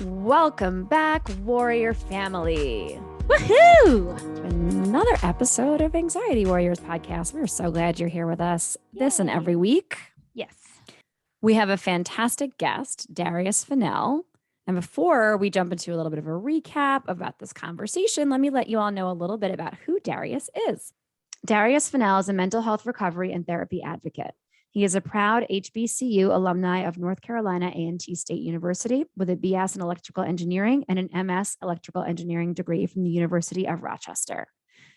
Welcome back, Warrior Family. Woohoo! Another episode of Anxiety Warriors podcast. We're so glad you're here with us this and every week. Yes. We have a fantastic guest, Darius Fennell. And before we jump into a little bit of a recap about this conversation, let me let you all know a little bit about who Darius is. Darius Fennell is a mental health recovery and therapy advocate. He is a proud HBCU alumni of North Carolina A&T State University with a BS in electrical engineering and an MS electrical engineering degree from the University of Rochester.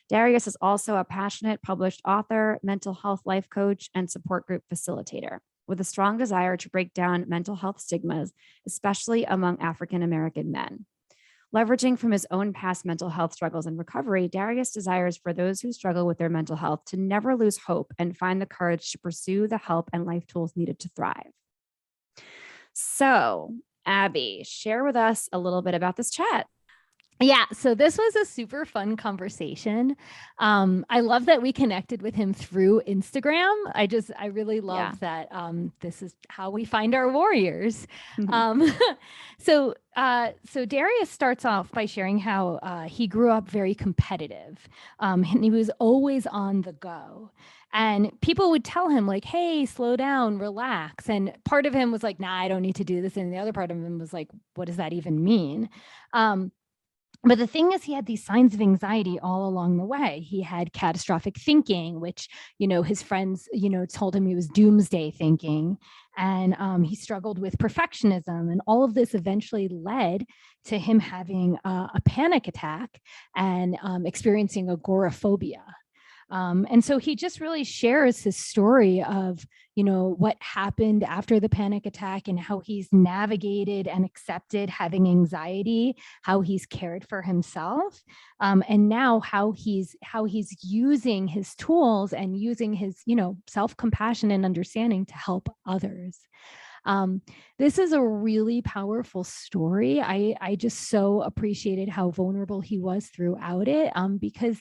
Darius is also a passionate published author, mental health life coach, and support group facilitator with a strong desire to break down mental health stigmas, especially among African American men. Leveraging from his own past mental health struggles and recovery, Darius desires for those who struggle with their mental health to never lose hope and find the courage to pursue the help and life tools needed to thrive. So, Abby, share with us a little bit about this chat. Yeah, so this was a super fun conversation. I love that we connected with him through Instagram. I really love that this is how we find our warriors. So Darius starts off by sharing how he grew up very competitive, and he was always on the go. And people would tell him like, hey, slow down, relax. And part of him was like, nah, I don't need to do this. And the other part of him was like, what does that even mean? But the thing is, he had these signs of anxiety all along the way. He had catastrophic thinking, which, his friends, told him he was doomsday thinking. And he struggled with perfectionism. And all of this eventually led to him having a panic attack and experiencing agoraphobia. And so he just really shares his story of, what happened after the panic attack and how he's navigated and accepted having anxiety, how he's cared for himself, and now how he's using his tools and using his, self-compassion and understanding to help others. This is a really powerful story. I just so appreciated how vulnerable he was throughout it, because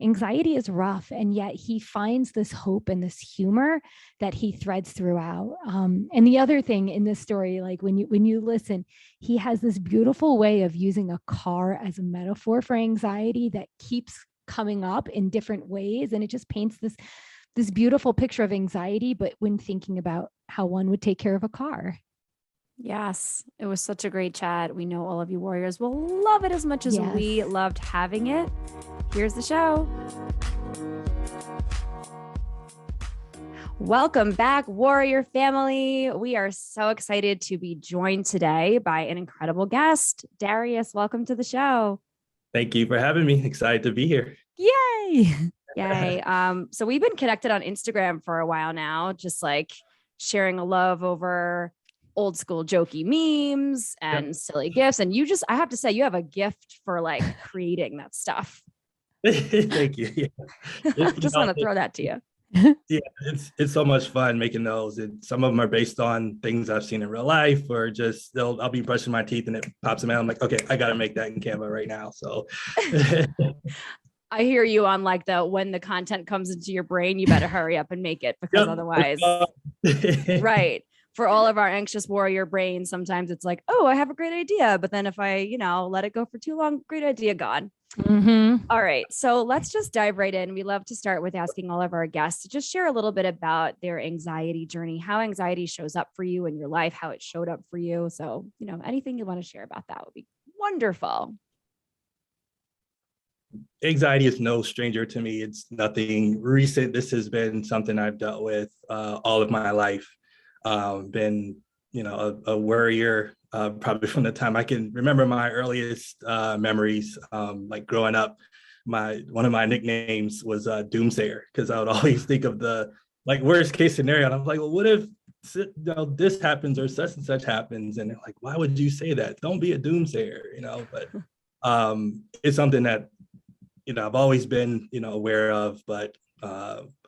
anxiety is rough, and yet he finds this hope and this humor that he threads throughout. And the other thing in this story, like when you listen, he has this beautiful way of using a car as a metaphor for anxiety that keeps coming up in different ways, and it just paints this beautiful picture of anxiety, but when thinking about how one would take care of a car. Yes, it was such a great chat. We know all of you warriors will love it as much as we loved having it. Here's the show. Welcome back, Warrior Family. We are so excited to be joined today by an incredible guest. Darius, welcome to the show. Thank you for having me. Excited to be here. Yay. Yay. So we've been connected on Instagram for a while now, just like sharing a love over old school jokey memes and silly gifs. And I have to say, you have a gift for like creating that stuff. Thank you. Yeah. Just want to throw that to you. Yeah, it's so much fun making those. And some of them are based on things I've seen in real life, or just I'll be brushing my teeth and it pops in my head. I'm like, okay, I got to make that in Canva right now. So I hear you on like when the content comes into your brain, you better hurry up and make it, because otherwise, right. For all of our anxious warrior brains, sometimes it's like, oh, I have a great idea. But then if I, let it go for too long, great idea gone. Mm-hmm. All right. So let's just dive right in. We love to start with asking all of our guests to just share a little bit about their anxiety journey, how anxiety shows up for you in your life, how it showed up for you. So, anything you want to share about that would be wonderful. Anxiety is no stranger to me. It's nothing recent. This has been something I've dealt with all of my life. Been, a worrier, probably from the time I can remember my earliest memories. Like growing up, one of my nicknames was Doomsayer, because I would always think of the worst case scenario. And I'm like, well, what if this happens or such and such happens? And they're like, why would you say that? Don't be a doomsayer, But it's something that I've always been aware of, but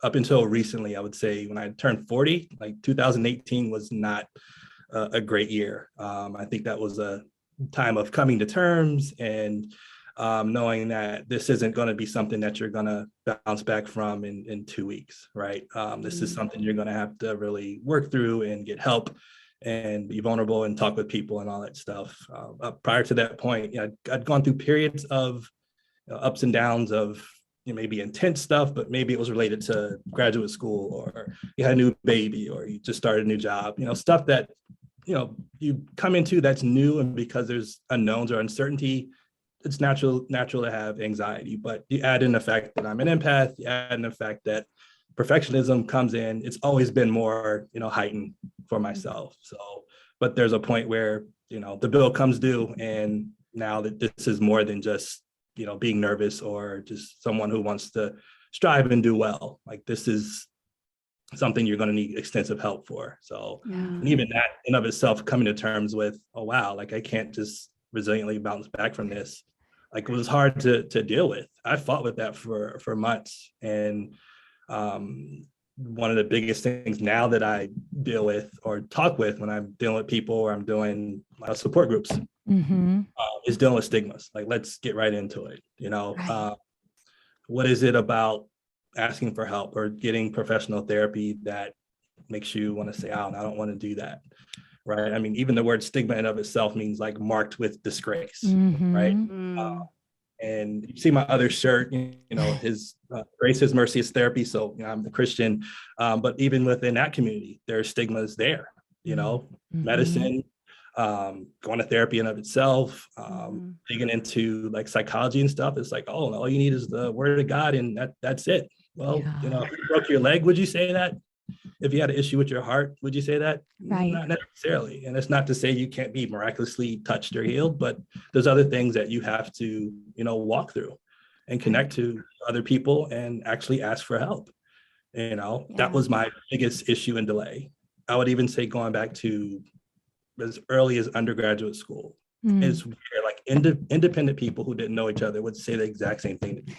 up until recently, I would say when I turned 40, like 2018 was not a great year. I think that was a time of coming to terms and knowing that this isn't going to be something that you're going to bounce back from in 2 weeks, right? This is something you're going to have to really work through and get help and be vulnerable and talk with people and all that stuff. Prior to that point, I'd gone through periods of ups and downs of maybe intense stuff, but maybe it was related to graduate school, or you had a new baby, or you just started a new job, stuff that, you come into that's new, and because there's unknowns or uncertainty, it's natural to have anxiety. But you add in the fact that I'm an empath, you add in the fact that perfectionism comes in, it's always been more, heightened for myself. So, but there's a point where, the bill comes due, and now that this is more than just, being nervous or just someone who wants to strive and do well. Like, this is something you're going to need extensive help for. So, and even that in of itself, coming to terms with, oh, wow, like I can't just resiliently bounce back from this. Like, it was hard to deal with. I fought with that for months. And one of the biggest things now that I deal with or talk with when I'm dealing with people, or I'm doing support groups, is dealing with stigmas. Like, let's get right into it. What is it about asking for help or getting professional therapy that makes you want to say, oh, I don't want to do that, right? I mean, even the word stigma in of itself means like marked with disgrace, right? And you see my other shirt, his grace, his mercy, his therapy. So I'm a Christian, but even within that community, there are stigmas there, medicine, going to therapy in of itself, digging into like psychology and stuff. It's like, oh, all you need is the word of God, and that's it. Well, if you broke your leg, would you say that? If you had an issue with your heart, would you say that? Right. Not necessarily. And it's not to say you can't be miraculously touched or healed, but there's other things that you have to, walk through and connect to other people and actually ask for help. That was my biggest issue and delay. I would even say going back to as early as undergraduate school, is where like independent people who didn't know each other would say the exact same thing to me.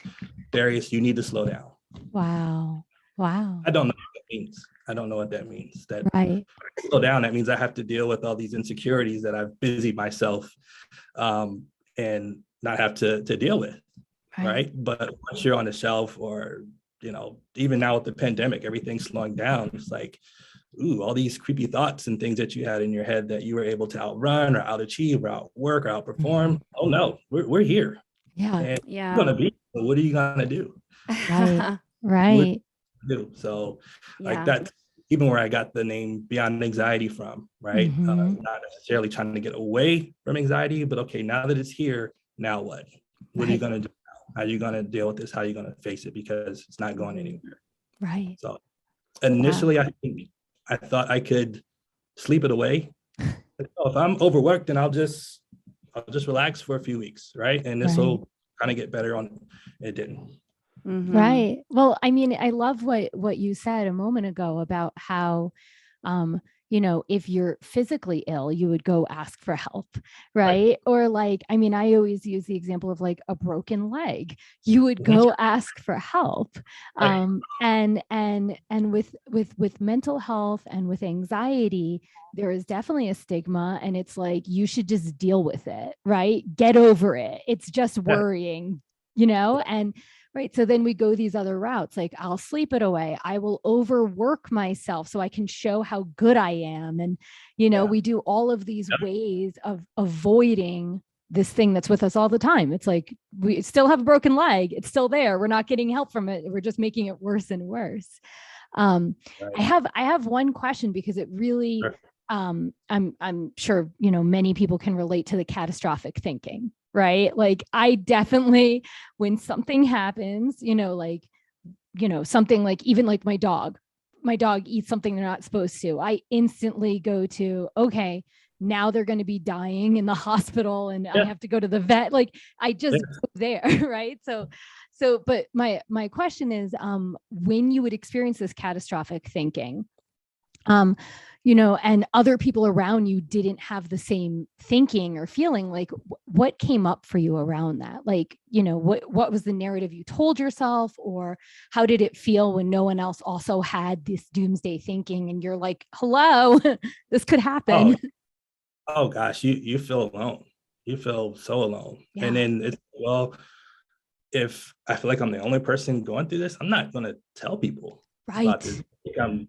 Darius, you need to slow down. Wow. I don't know what that means. I don't know what that means. That Right. slow down, that means I have to deal with all these insecurities that I've busied myself and not have to deal with. Right. But once you're on the shelf, or, even now with the pandemic, everything's slowing down. It's like, ooh, all these creepy thoughts and things that you had in your head that you were able to outrun or outachieve or outwork or outperform. Oh no, we're here. And you're gonna be, what are you gonna do? Right. So like that's even where I got the name Beyond Anxiety from, right? Not necessarily trying to get away from anxiety, but okay, now that it's here, now what? What are you gonna do now? How are you gonna deal with this? How are you gonna face it? Because it's not going anywhere. Right. So initially, I thought I could sleep it away. If I'm overworked, then I'll just relax for a few weeks, right? And this will kind of get better on. It didn't. Right. Well, I mean, I love what you said a moment ago about how, if you're physically ill, you would go ask for help, right? Or like, I mean, I always use the example of like a broken leg. You would go ask for help. And with mental health and with anxiety, there is definitely a stigma, and it's like, you should just deal with it, right? Get over it. It's just worrying, and right. So then we go these other routes, like I'll sleep it away. I will overwork myself so I can show how good I am. And, we do all of these ways of avoiding this thing that's with us all the time. It's like, we still have a broken leg. It's still there. We're not getting help from it. We're just making it worse and worse. I have one question, because it really, I'm sure, many people can relate to the catastrophic thinking. Right. Like, I definitely, when something happens, something like, even like my dog eats something they're not supposed to, I instantly go to, okay, now they're going to be dying in the hospital and I have to go to the vet. Like, I just go there. Right. So, but my question is, when you would experience this catastrophic thinking, and other people around you didn't have the same thinking or feeling, like what came up for you around that? Like, what was the narrative you told yourself, or how did it feel when no one else also had this doomsday thinking and you're like, hello, this could happen? Oh gosh, you feel alone. You feel so alone. And then it's, well, if I feel like I'm the only person going through this, I'm not going to tell people. about this.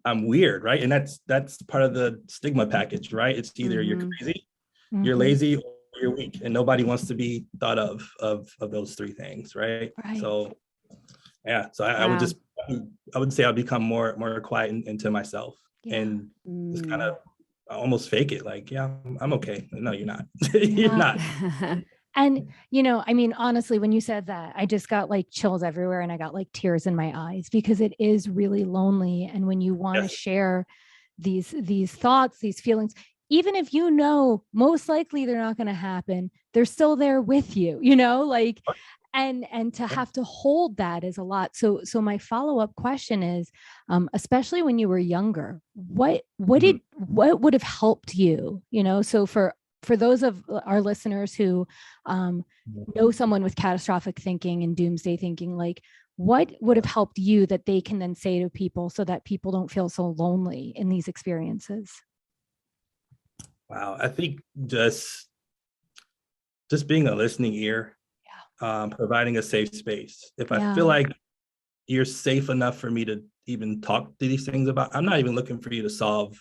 I'm weird, right? And that's part of the stigma package, right? It's either you're crazy, you're lazy, or you're weak, and nobody wants to be thought of those three things, right? So yeah, so I would say I'll become more quiet into myself and just kind of almost fake it, like, yeah, I'm okay. No, you're not. You're not. And, you know, I mean, honestly, when you said that, I just got like chills everywhere and I got like tears in my eyes, because it is really lonely. And when you want to share these thoughts, these feelings, even if you know most likely they're not going to happen, they're still there with you, you know, like, and to have to hold that is a lot. So my follow-up question is, especially when you were younger, what would have helped you, you know? So for those of our listeners who know someone with catastrophic thinking and doomsday thinking, like, what would have helped you that they can then say to people so that people don't feel so lonely in these experiences? Wow, I think just being a listening ear, providing a safe space. If I feel like you're safe enough for me to even talk to these things about, I'm not even looking for you to solve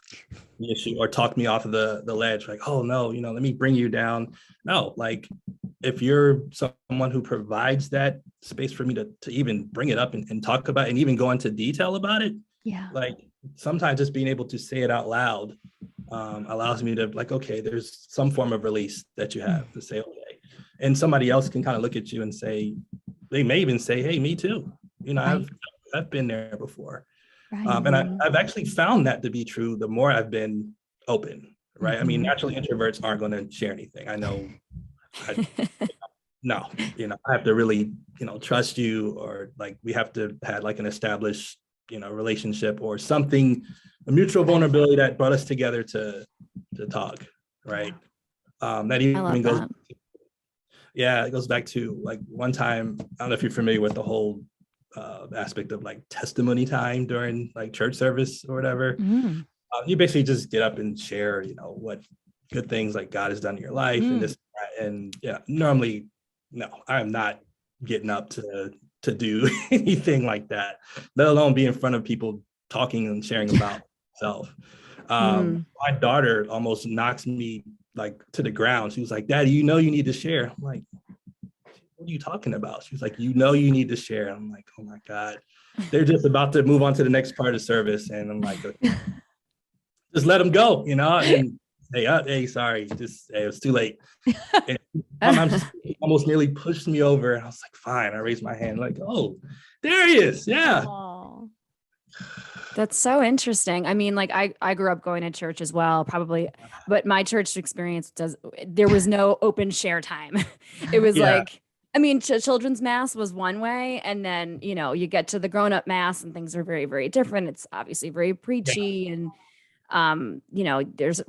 the issue or talk me off of the ledge, like, oh no, you know, let me bring you down. No, like, if you're someone who provides that space for me to even bring it up and talk about it and even go into detail about it, like, sometimes just being able to say it out loud allows me to, like, okay, there's some form of release that you have to say, okay. And somebody else can kind of look at you and say, they may even say, hey, me too. You know, I've been there before. And I've actually found that to be true the more I've been open, right? I mean, naturally introverts aren't going to share anything. I know. No, you know, I have to really, you know, trust you, or like we have to have like an established, you know, relationship or something, a mutual vulnerability that brought us together to talk, right? That even goes. Yeah, it goes back to like one time, I don't know if you're familiar with the whole aspect of like testimony time during like church service or whatever. You basically just get up and share, you know, what good things like God has done in your life and this, and yeah, normally, no, I'm not getting up to do anything like that, let alone be in front of people talking and sharing about myself. My daughter almost knocks me like to the ground. She was like, Daddy, you know you need to share. I'm like, what are you talking about? She was like, you know you need to share. I'm like, oh my God. They're just about to move on to the next part of service. And I'm like, okay, just let them go, you know? And hey, sorry, just it was too late. And my mom just almost nearly pushed me over. And I was like, fine. I raised my hand, like, oh, Darius, yeah. Aww. That's so interesting. I mean, like I grew up going to church as well, probably, but my church experience there was no open share time. It was like, I mean, children's mass was one way. And then, you know, you get to the grown-up mass and things are very, very different. It's obviously very preachy and, you know, there's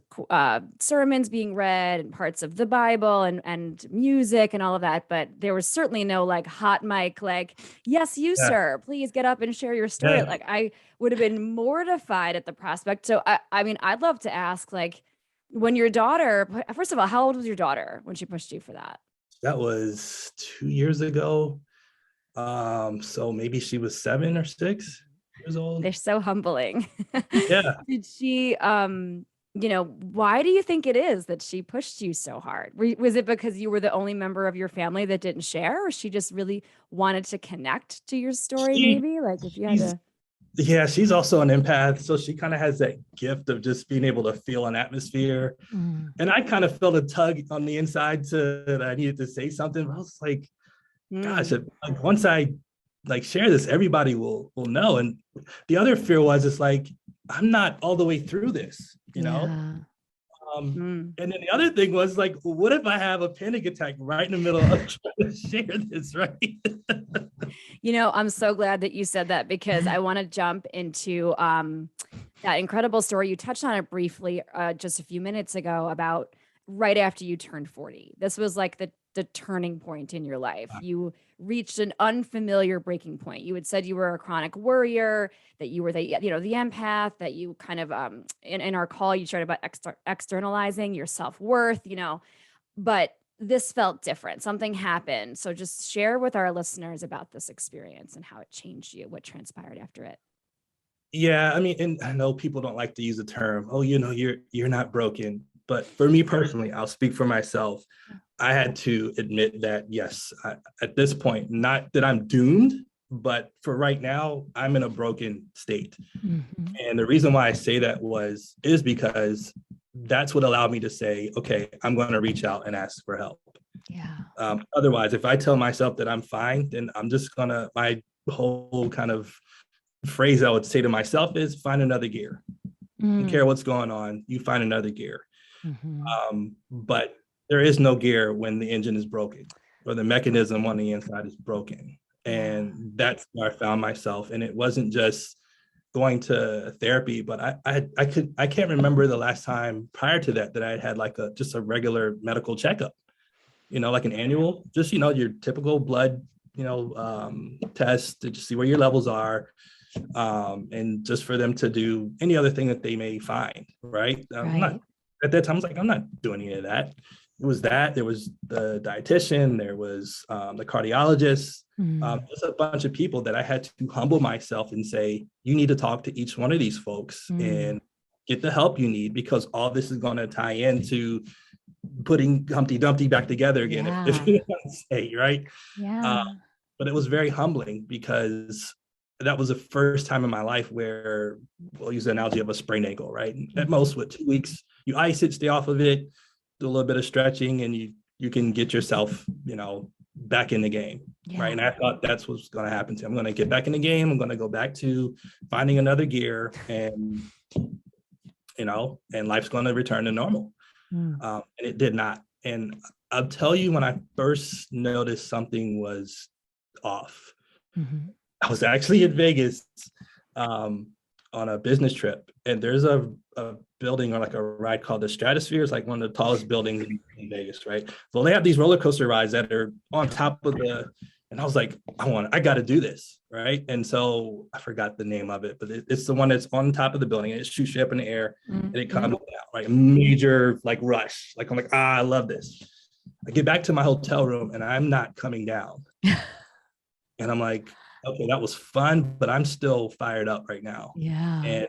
sermons being read and parts of the Bible and music and all of that. But there was certainly no like hot mic, like, yes, you, sir, please get up and share your story. Like I would have been mortified at the prospect. So I mean, I'd love to ask, like, when your daughter, first of all, how old was your daughter when she pushed you for that? That was 2 years ago. So maybe she was 7 or 6 years old. They're so humbling. Yeah. Did she, you know, why do you think it is that she pushed you so hard? Was it because you were the only member of your family that didn't share, or she just really wanted to connect to your story? Maybe like if you had to. Yeah, she's also an empath. So she kind of has that gift of just being able to feel an atmosphere. And I kind of felt a tug on the inside that I needed to say something. I was like, gosh, like once I like share this, everybody will know. And the other fear was, it's like, I'm not all the way through this, you know? And then the other thing was like, what if I have a panic attack right in the middle of trying to share this, right? You know, I'm so glad that you said that, because I want to jump into that incredible story. You touched on it briefly just a few minutes ago about right after you turned 40. This was like the turning point in your life. You reached an unfamiliar breaking point. You had said you were a chronic worrier, that you were the empath, that you kind of in our call you shared about externalizing your self-worth, you know, but this felt different. Something happened. So just share with our listeners about this experience and how it changed you, what transpired after it. Yeah, I mean, and I know people don't like to use the term, oh, you're not broken. But for me personally, I'll speak for myself. I had to admit that, yes, at this point, not that I'm doomed, but for right now, I'm in a broken state. Mm-hmm. And the reason why I say that is because that's what allowed me to say, okay, I'm going to reach out and ask for help. Yeah. Otherwise, if I tell myself that I'm fine, then I'm just my whole kind of phrase I would say to myself is find another gear. Don't care what's going on, you find another gear. But there is no gear when the engine is broken or the mechanism on the inside is broken. And that's where I found myself. And it wasn't just going to therapy, but I can't remember the last time prior to that I had like just a regular medical checkup, like an annual, just, your typical blood, test to just see where your levels are. And just for them to do any other thing that they may find, right? Not, at that time, I was like, I'm not doing any of that. It was that. There was the dietitian, there was the cardiologist, just a bunch of people that I had to humble myself and say, you need to talk to each one of these folks and get the help you need, because all this is going to tie into putting Humpty Dumpty back together again, if you want to say, right? Yeah. But it was very humbling because that was the first time in my life where, we'll use the analogy of a sprained ankle, right? At most, with 2 weeks, you ice it, stay off of it, do a little bit of stretching, and you can get yourself, back in the game, right? And I thought that's what's going to happen to me. I'm going to get back in the game. I'm going to go back to finding another gear, and and life's going to return to normal. And it did not. And I'll tell you, when I first noticed something was off, I was actually in Vegas on a business trip, and there's a building or like a ride called the Stratosphere. It's like one of the tallest buildings in Vegas, right? So they have these roller coaster rides that are on top of and I was like, I got to do this, right? And so I forgot the name of it, but it's the one that's on top of the building, and it shoots you up in the air and it comes down, right? A major like rush. Like I'm like, I love this. I get back to my hotel room and I'm not coming down. And I'm like, okay, that was fun, but I'm still fired up right now. Yeah. And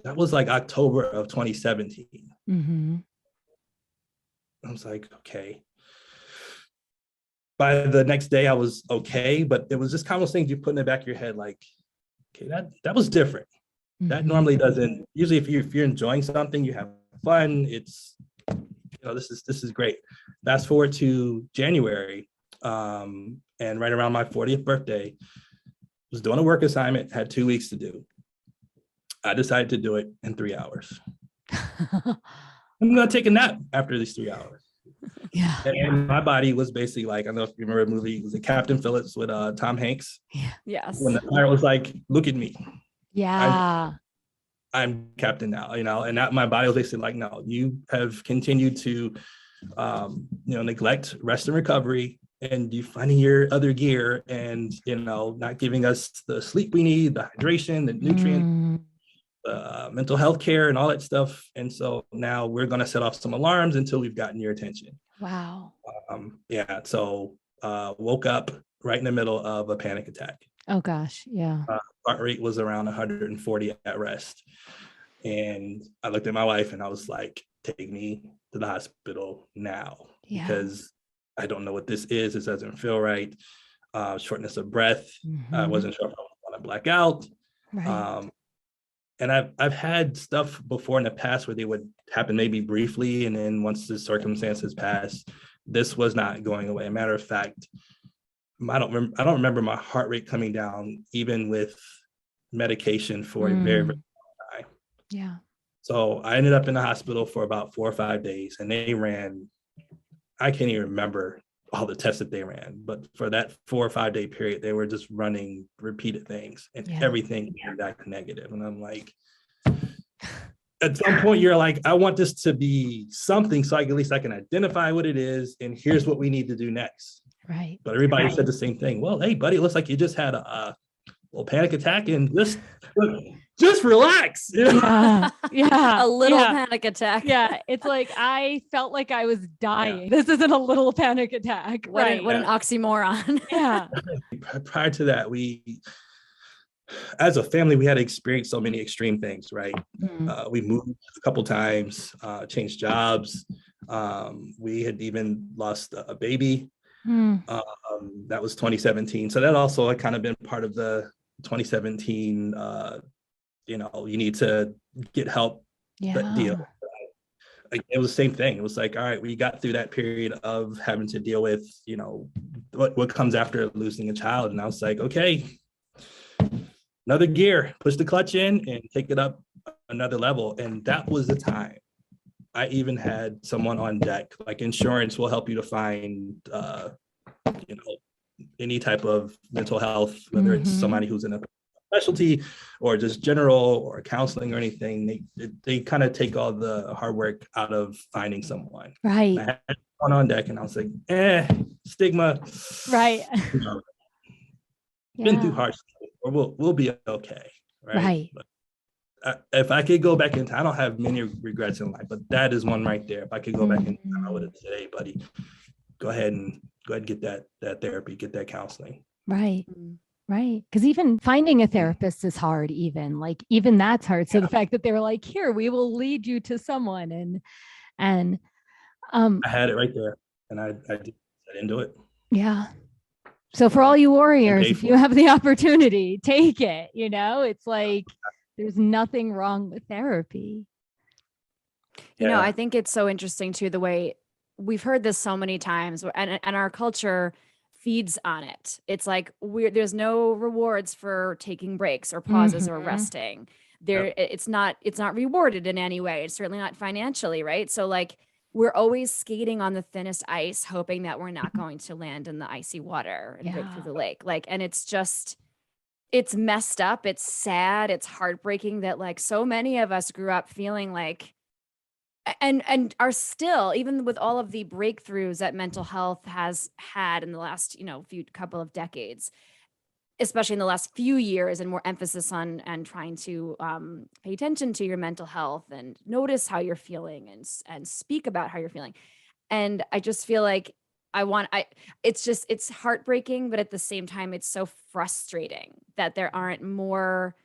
that was like October of 2017. I was like, okay. By the next day, I was okay, but it was just kind of those things you put in the back of your head, like, okay, that was different. That normally doesn't. Usually, if you're enjoying something, you have fun. It's, this is great. Fast forward to January, and right around my 40th birthday, was doing a work assignment, had 2 weeks to do. I decided to do it in 3 hours. I'm gonna take a nap after these 3 hours. Yeah. And my body was basically like, I don't know if you remember the movie, was it Captain Phillips with Tom Hanks? Yeah. Yes. When the pilot was like, look at me. Yeah. I'm captain now, and that my body was basically like, no, you have continued to, neglect rest and recovery, and you finding your other gear, and, not giving us the sleep we need, the hydration, the nutrients, mental health care, and all that stuff. And so now we're going to set off some alarms until we've gotten your attention. Wow. So woke up right in the middle of a panic attack. Oh gosh. Yeah. Heart rate was around 140 at rest. And I looked at my wife and I was like, take me to the hospital now, because I don't know what this is. This doesn't feel right. Shortness of breath. I wasn't sure if I was going to black out. Right. And I've had stuff before in the past where they would happen maybe briefly, and then once the circumstances pass, this was not going away. A matter of fact, I don't remember my heart rate coming down even with medication for a very, very long time. Yeah. So I ended up in the hospital for about 4 or 5 days, and they ran, I can't even remember all the tests that they ran, but for that 4 or 5 day period, they were just running repeated things, and everything came back negative. And I'm like, at some point you're like, I want this to be something so at least I can identify what it is, and here's what we need to do next. Right. But everybody said the same thing. Well, hey buddy, it looks like you just had a little panic attack, and just relax. Yeah. A little panic attack. Yeah. It's like, I felt like I was dying. This isn't a little panic attack. What an oxymoron. Yeah. Prior to that, we as a family, we had experienced so many extreme things, right? We moved a couple times, changed jobs. We had even lost a baby. That was 2017. So that also had kind of been part of the 2017, you know, you need to get help deal. Like, it was the same thing. It was like, all right, we got through that period of having to deal with, you know, what comes after losing a child. And I was like, okay, another gear, push the clutch in and take it up another level. And that was the time. I even had someone on deck, like insurance will help you to find, you know, any type of mental health, whether it's somebody who's in a specialty or just general or counseling or anything. They kind of take all the hard work out of finding someone. Right. I had one on deck and I was like, stigma. Right. You know, been through hard stuff, or we'll be okay. Right. But if I could go back in time, I don't have many regrets in life, but that is one right there. If I could go back in time, I would have said, hey, buddy, go ahead and get that therapy, get that counseling. Right. Right. Because even finding a therapist is hard, even that's hard. So the fact that they were like, here, we will lead you to someone. And I had it right there and I didn't do it. Yeah. So for all you warriors, if you have the opportunity, take it. You know, it's like there's nothing wrong with therapy. You know, I think it's so interesting too, the way we've heard this so many times, and our culture feeds on it. It's like there's no rewards for taking breaks or pauses or resting. It's not rewarded in any way. It's certainly not financially, right? So like we're always skating on the thinnest ice, hoping that we're not going to land in the icy water and break through the lake. Like, and it's messed up. It's sad. It's heartbreaking that like so many of us grew up feeling like, and are still, even with all of the breakthroughs that mental health has had in the last, couple of decades, especially in the last few years, and more emphasis on and trying to pay attention to your mental health and notice how you're feeling and speak about how you're feeling. And I just feel like it's heartbreaking, but at the same time, it's so frustrating that there aren't more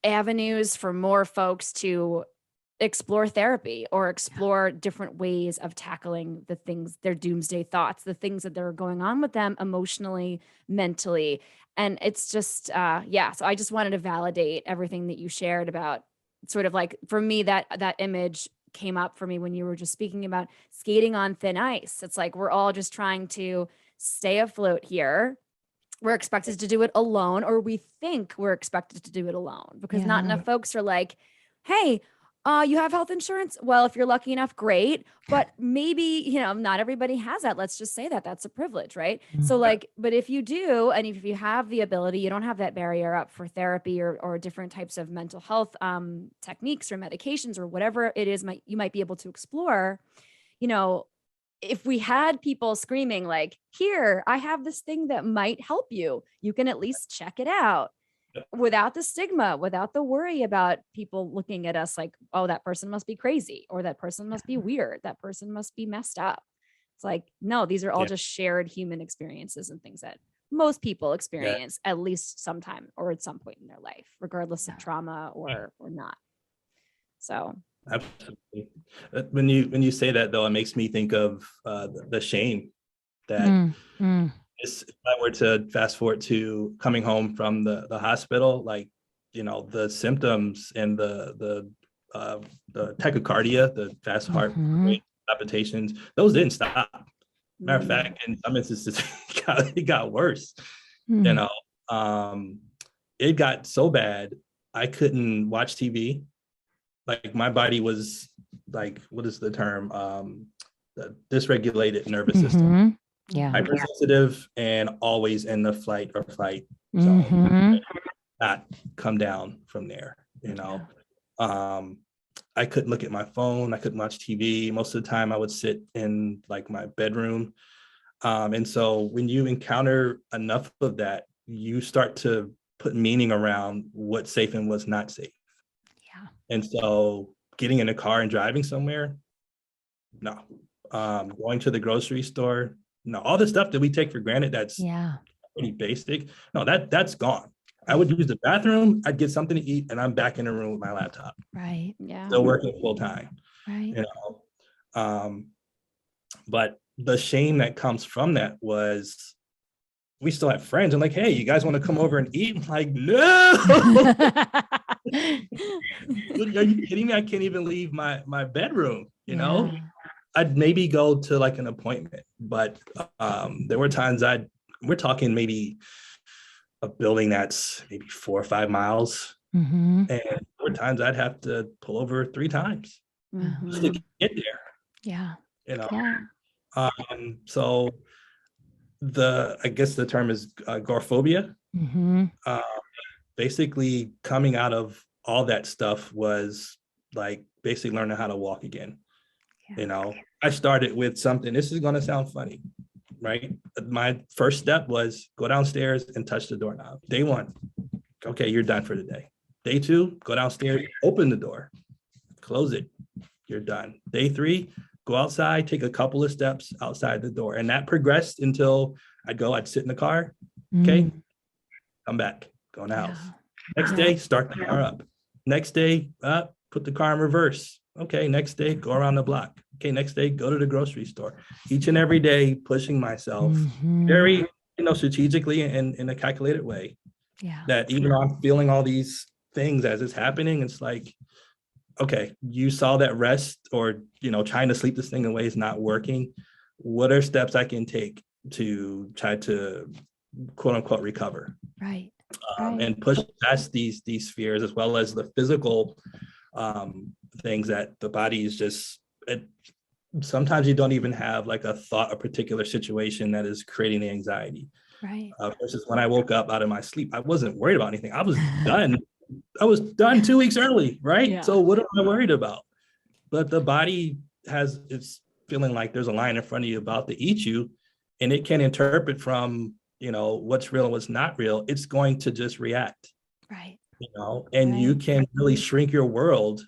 avenues for more folks to explore therapy or explore different ways of tackling the things, their doomsday thoughts, the things that are going on with them emotionally, mentally. And it's just, so I just wanted to validate everything that you shared about sort of like, for me, that image came up for me when you were just speaking about skating on thin ice. It's like, we're all just trying to stay afloat here. We're expected to do it alone, or we think we're expected to do it alone, because not enough folks are like, hey, you have health insurance? Well, if you're lucky enough, great. But maybe, not everybody has that. Let's just say that that's a privilege, right? So like, but if you do, and if you have the ability, you don't have that barrier up for therapy or different types of mental health techniques or medications or whatever it is you might be able to explore, if we had people screaming like, here, I have this thing that might help you, you can at least check it out. Without the stigma, without the worry about people looking at us like, oh, that person must be crazy, or that person must be weird, that person must be messed up. It's like, no, these are all just shared human experiences and things that most people experience at least sometime or at some point in their life, regardless of trauma or not. So absolutely. When you say that, though, it makes me think of the shame that if I were to fast forward to coming home from the hospital, like, the symptoms and the tachycardia, the fast heart rate palpitations, those didn't stop. Matter of fact, in some instances, it got worse. It got so bad, I couldn't watch TV. Like, my body was like, what is the term? The dysregulated nervous system. Hypersensitive and always in the flight or fight zone. Not come down from there, I couldn't look at my phone. I couldn't watch TV. Most of the time I would sit in like my bedroom. And so when you encounter enough of that, you start to put meaning around what's safe and what's not safe. And so getting in a car and driving somewhere, no. Going to the grocery store, no. All the stuff that we take for granted, that's pretty basic. No, that's gone. I would use the bathroom, I'd get something to eat, and I'm back in the room with my laptop. Right. Yeah. Still working full time. Right. You know, but the shame that comes from that was we still have friends. I'm like, hey, you guys want to come over and eat? I'm like, no. Are you kidding me? I can't even leave my bedroom, you know? I'd maybe go to like an appointment, but there were times we're talking maybe a building that's maybe 4 or 5 miles. And there were times I'd have to pull over 3 times just to get there. Yeah. You know? Yeah. So I guess the term is agoraphobia. Basically coming out of all that stuff was like basically learning how to walk again. You know, I started with something, this is going to sound funny, right? My first step was go downstairs and touch the doorknob. Day 1, okay, you're done for the day. Day 2, go downstairs, open the door, close it, you're done. Day 3, go outside, take a couple of steps outside the door. And that progressed until I'd sit in the car, okay, come back, go in the house. Next day, start the car up. Next day, put the car in reverse. Okay, next day, go around the block. Okay, next day, go to the grocery store. Each and every day, pushing myself very, strategically and in a calculated way. Yeah. That even though I'm feeling all these things as it's happening, it's like, okay, you saw that rest or, trying to sleep this thing away is not working. What are steps I can take to try to quote unquote recover? Right. And push past these fears, as well as the physical things that the body is just, sometimes you don't even have like a thought, a particular situation that is creating the anxiety. Right. Versus when I woke up out of my sleep, I wasn't worried about anything. I was done. I was done 2 weeks early, right? Yeah. So what am I worried about? But the body it's feeling like there's a lion in front of you about to eat you, and it can interpret from, what's real and what's not real. It's going to just react. Right. And you can really shrink your world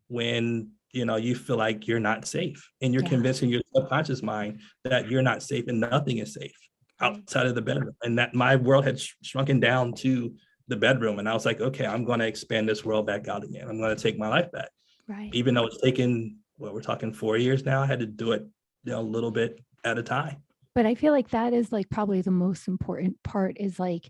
when, you feel like you're not safe and you're convincing your subconscious mind that you're not safe and nothing is safe outside of the bedroom. And that my world had shrunken down to the bedroom. And I was like, okay, I'm going to expand this world back out again. I'm going to take my life back. Right. Even though it's taken, we're talking 4 years now, I had to do it, a little bit at a time. But I feel like that is like probably the most important part is like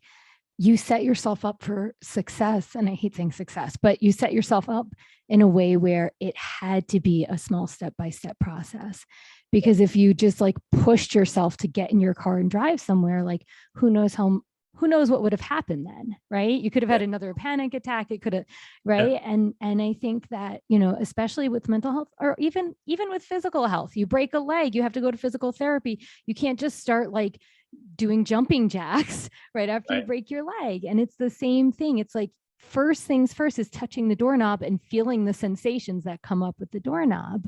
you set yourself up for success. And I hate saying success, but you set yourself up in a way where it had to be a small step-by-step process. Because if you just like pushed yourself to get in your car and drive somewhere, like who knows what would have happened then, right? You could have had another panic attack. It could have, right? Yeah. And I think that, especially with mental health or even with physical health, you break a leg, you have to go to physical therapy. You can't just start like doing jumping jacks right after you break your leg. And it's the same thing. It's like, first things first is touching the doorknob and feeling the sensations that come up with the doorknob.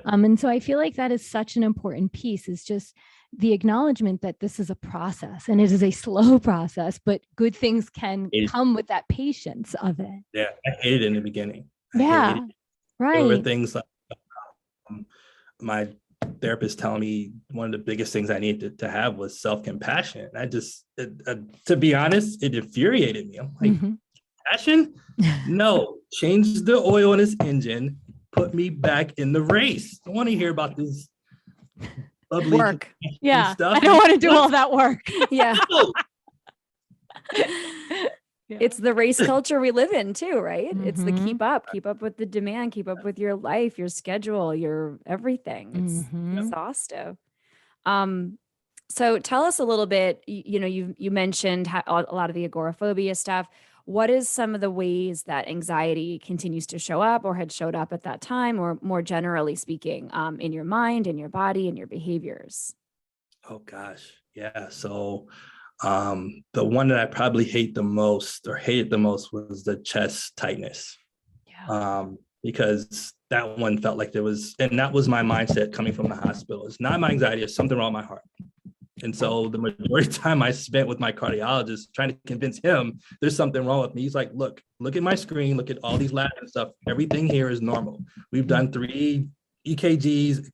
And so I feel like that is such an important piece, is just the acknowledgement that this is a process and it is a slow process, but good things can come with that patience of it. Yeah, I hated it in the beginning. Right. There were things like my therapist telling me one of the biggest things I needed to have was self-compassion. I just, to be honest, it infuriated me. I'm like, compassion? No, change the oil in his engine, put me back in the race. I want to hear about this lovely work. Yeah, stuff. I don't want to do all that work. Yeah. It's the race culture we live in too, right? It's the keep up with the demand, keep up with your life, your schedule, your everything. It's exhaustive. So tell us a little bit, you mentioned a lot of the agoraphobia stuff. What is some of the ways that anxiety continues to show up or had showed up at that time, or more generally speaking, in your mind, in your body, in your behaviors? Oh gosh. Yeah. So the one that I probably hated the most was the chest tightness. Yeah. Because that one felt like and that was my mindset coming from the hospital. It's not my anxiety, it's something wrong with my heart. And so the majority of time I spent with my cardiologist trying to convince him there's something wrong with me. He's like, look at my screen, look at all these labs and stuff. Everything here is normal. We've done 3 EKGs,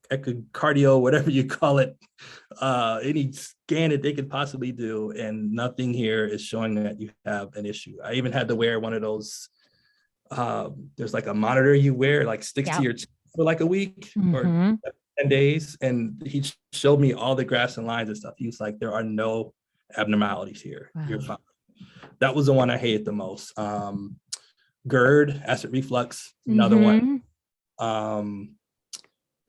cardio, whatever you call it, any scan that they could possibly do, and nothing here is showing that you have an issue. I even had to wear one of those, there's like a monitor you wear, like sticks to your chest for like a week or 10 days. And he showed me all the graphs and lines and stuff. He was like, there are no abnormalities here. Wow. You're fine. That was the one I hated the most. GERD, acid reflux, another one. Let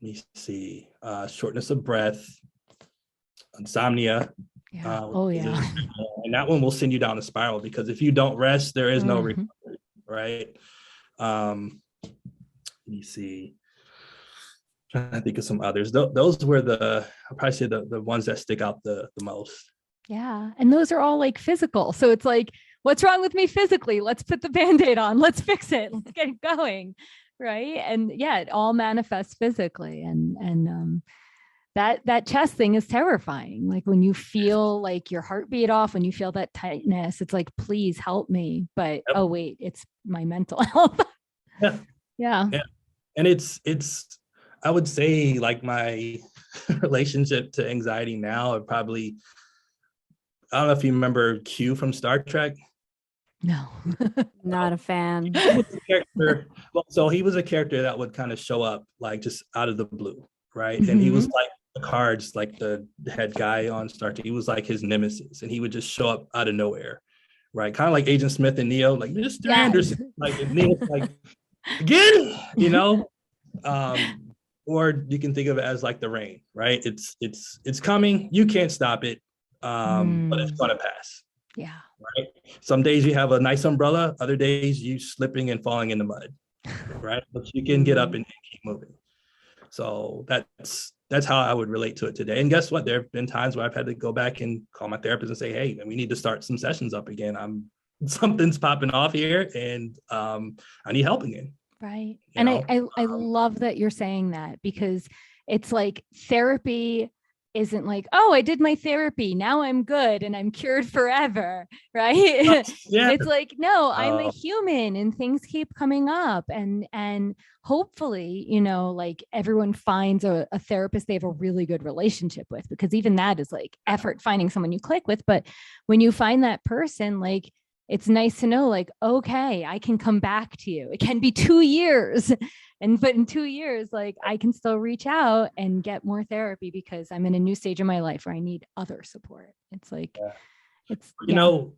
me see, shortness of breath, insomnia. And that one will send you down a spiral, because if you don't rest, there is no recovery, right? Let me see. Trying to think of some others. Those were I'll probably say the ones that stick out the most. Yeah. And those are all like physical. So it's like, what's wrong with me physically? Let's put the Band-Aid on. Let's fix it. Let's get it going. Right. And yeah, it all manifests physically. And that chest thing is terrifying. Like when you feel like your heartbeat off, when you feel that tightness, it's like, please help me. But oh wait, it's my mental health. Yeah. And it's I would say like my relationship to anxiety now, I don't know if you remember Q from Star Trek. No, not a fan. So he was a character that would kind of show up like just out of the blue, right? And he was like the cards, like the head guy on Star Trek. He was like his nemesis, and he would just show up out of nowhere, right? Kind of like Agent Smith and Neo, like Mr. Anderson, like and Neo's like again, you know. Or you can think of it as like the rain, right? It's coming. You can't stop it, but it's gonna pass. Yeah. Right. Some days you have a nice umbrella, other days you slipping and falling in the mud, right? But you can get up and keep moving. So that's how I would relate to it today. And guess what? There have been times where I've had to go back and call my therapist and say, hey, we need to start some sessions up again. Something's popping off here, and I need help again. Right. And I love that you're saying that, because it's like therapy isn't like, oh, I did my therapy, now I'm good and I'm cured forever, right? Yeah. It's like, no, I'm a human and things keep coming up, and hopefully, you know, like everyone finds a therapist they have a really good relationship with, because even that is like effort finding someone you click with. But when you find that person, like, it's nice to know, like, okay, I can come back to you. It can be 2 years. But in 2 years, like, I can still reach out and get more therapy because I'm in a new stage of my life where I need other support. It's like, you'll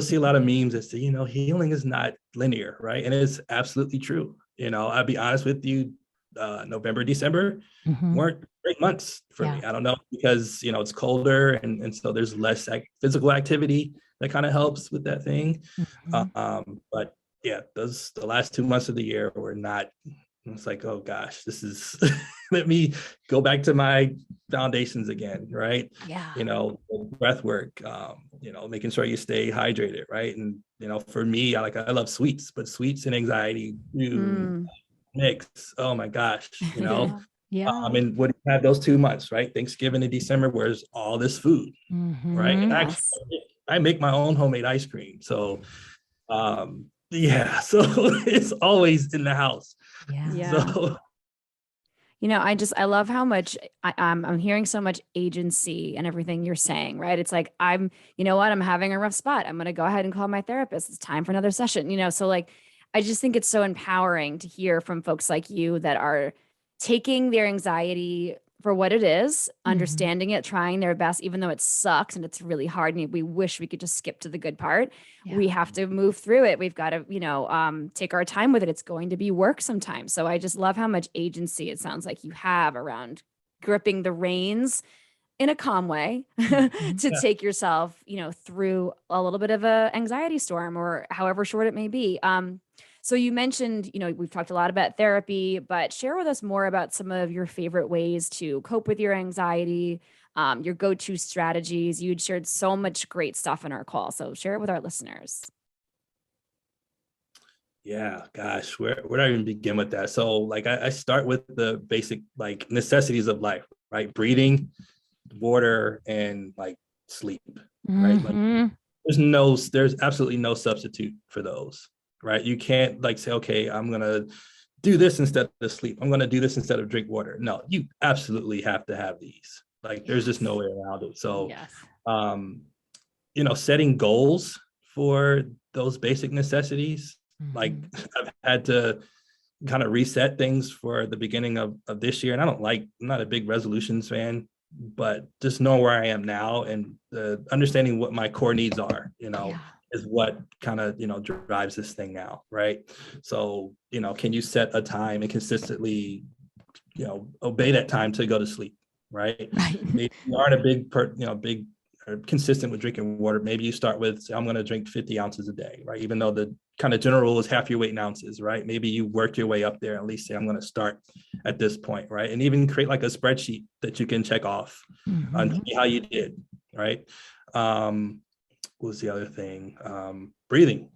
see a lot of memes that say, healing is not linear, right? And it's absolutely true. I'll be honest with you, November, December weren't great months for me. I don't know, because, it's colder. And so there's less physical activity that kind of helps with that thing. But yeah, the last 2 months of the year were not, it's like, oh gosh, this is, let me go back to my foundations again, right? Yeah. Breath work, making sure you stay hydrated, right? And, for me, I love sweets, but sweets and anxiety mix. Oh my gosh, Yeah. And what you have those 2 months, right? Thanksgiving and December, where's all this food, right? And actually, I make my own homemade ice cream. So, so it's always in the house. Yeah. So, I love how much I'm hearing so much agency and everything you're saying, right? It's like, I'm having a rough spot. I'm going to go ahead and call my therapist. It's time for another session, so like, I just think it's so empowering to hear from folks like you that are taking their anxiety for what it is, understanding it, trying their best, even though it sucks and it's really hard and we wish we could just skip to the good part. Yeah. We have to move through it. We've got to, take our time with it. It's going to be work sometimes. So I just love how much agency it sounds like you have around gripping the reins in a calm way to take yourself, through a little bit of a anxiety storm or however short it may be. So you mentioned, we've talked a lot about therapy, but share with us more about some of your favorite ways to cope with your anxiety, your go-to strategies. You'd shared so much great stuff in our call. So share it with our listeners. Yeah, gosh, where do I even begin with that? So like, I start with the basic like necessities of life, right? Breathing, water, and like sleep, right? Like, there's absolutely no substitute for those. Right. You can't like say, okay, I'm going to do this instead of sleep. I'm going to do this instead of drink water. No, you absolutely have to have these. Like there's just no way around it. So, setting goals for those basic necessities, like I've had to kind of reset things for the beginning of this year. And I'm not a big resolutions fan, but just know where I am now and understanding what my core needs are, is what kind of, drives this thing now. Right. So, can you set a time and consistently, obey that time to go to sleep? Right. Maybe you aren't a big or consistent with drinking water. Maybe you start with, say, I'm going to drink 50 ounces a day, right? Even though the kind of general rule is half your weight in ounces, right? Maybe you work your way up there, at least say, I'm going to start at this point, right? And even create like a spreadsheet that you can check off and see how you did, right? What was the other thing? Breathing.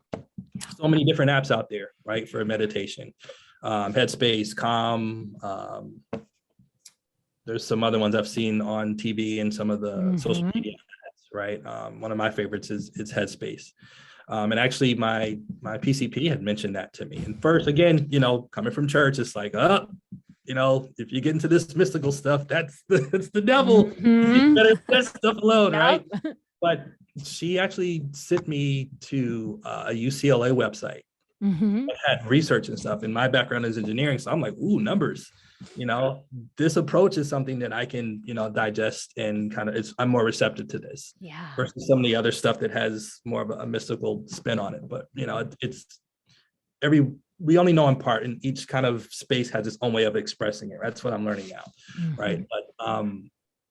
So many different apps out there, right? For meditation. Headspace, Calm. There's some other ones I've seen on TV and some of the social media ads, right? One of my favorites is Headspace. And actually my PCP had mentioned that to me. And first, again, coming from church, it's like, if you get into this mystical stuff, that's the devil. You better let that stuff alone, right? But she actually sent me to a UCLA website that had research and stuff. And my background is engineering. So I'm like, ooh, numbers. This approach is something that I can, digest and kind of, I'm more receptive to this versus some of the other stuff that has more of a mystical spin on it. But, we only know in part, and each kind of space has its own way of expressing it. That's what I'm learning now. Right. But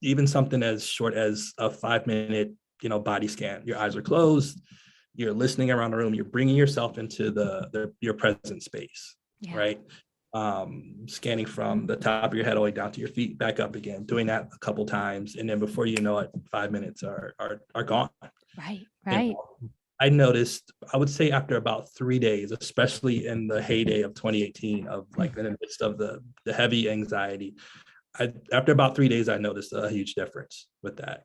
even something as short as a 5-minute, body scan, your eyes are closed, you're listening around the room, you're bringing yourself into your present space. Right. Scanning from the top of your head all the way down to your feet, back up again, doing that a couple times. And then before you know it, 5 minutes are gone. Right. I noticed, I would say after about 3 days, especially in the heyday of 2018, of like in the midst of the heavy anxiety, after about 3 days, I noticed a huge difference with that.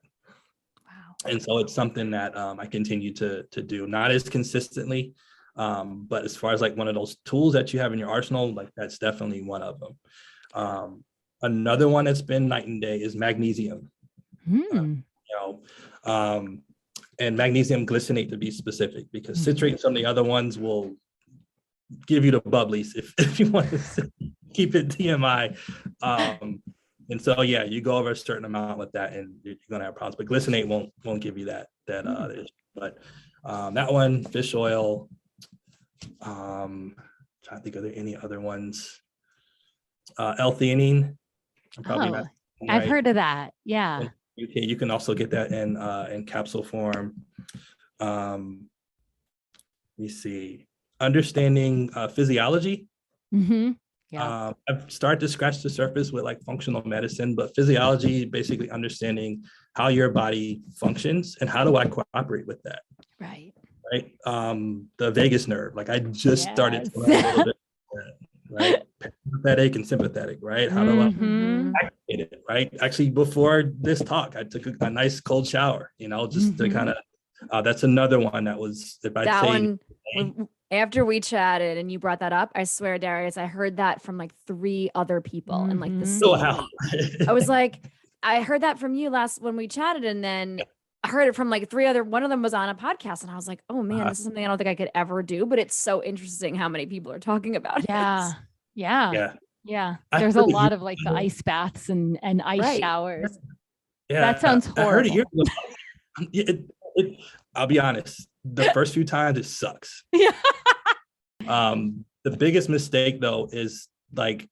Wow. And so it's something that I continue to do, not as consistently, but as far as like one of those tools that you have in your arsenal, like that's definitely one of them. Another one that's been night and day is magnesium. And magnesium glycinate to be specific, because citrate and some of the other ones will give you the bubblies if you want to keep it TMI. And so you go over a certain amount with that and you're gonna have problems. But glycinate won't give you that issue. But that one, fish oil. Trying to think, are there any other ones? L-theanine. I've heard of that. Yeah. You can also get that in capsule form. Let me see. Understanding physiology. I've started to scratch the surface with like functional medicine, but physiology, basically understanding how your body functions and how do I cooperate with that. Right. The vagus nerve, like I just started to learn a little bit, right? Parasympathetic and sympathetic, right? How do I activate it, right? Actually, before this talk, I took a nice cold shower, just to kind of, that's another one that was, if I'd say. After we chatted and you brought that up, I swear, Darius, I heard that from like 3 other people in like the same week. I was like, I heard that from you when we chatted, and then I heard it from like 3 other, one of them was on a podcast, and I was like, oh man, this is something I don't think I could ever do, but it's so interesting how many people are talking about it. Yeah. There's a lot of like the ice baths and ice showers. Yeah. That sounds horrible. I'll be honest, the first few times it sucks. The biggest mistake though is like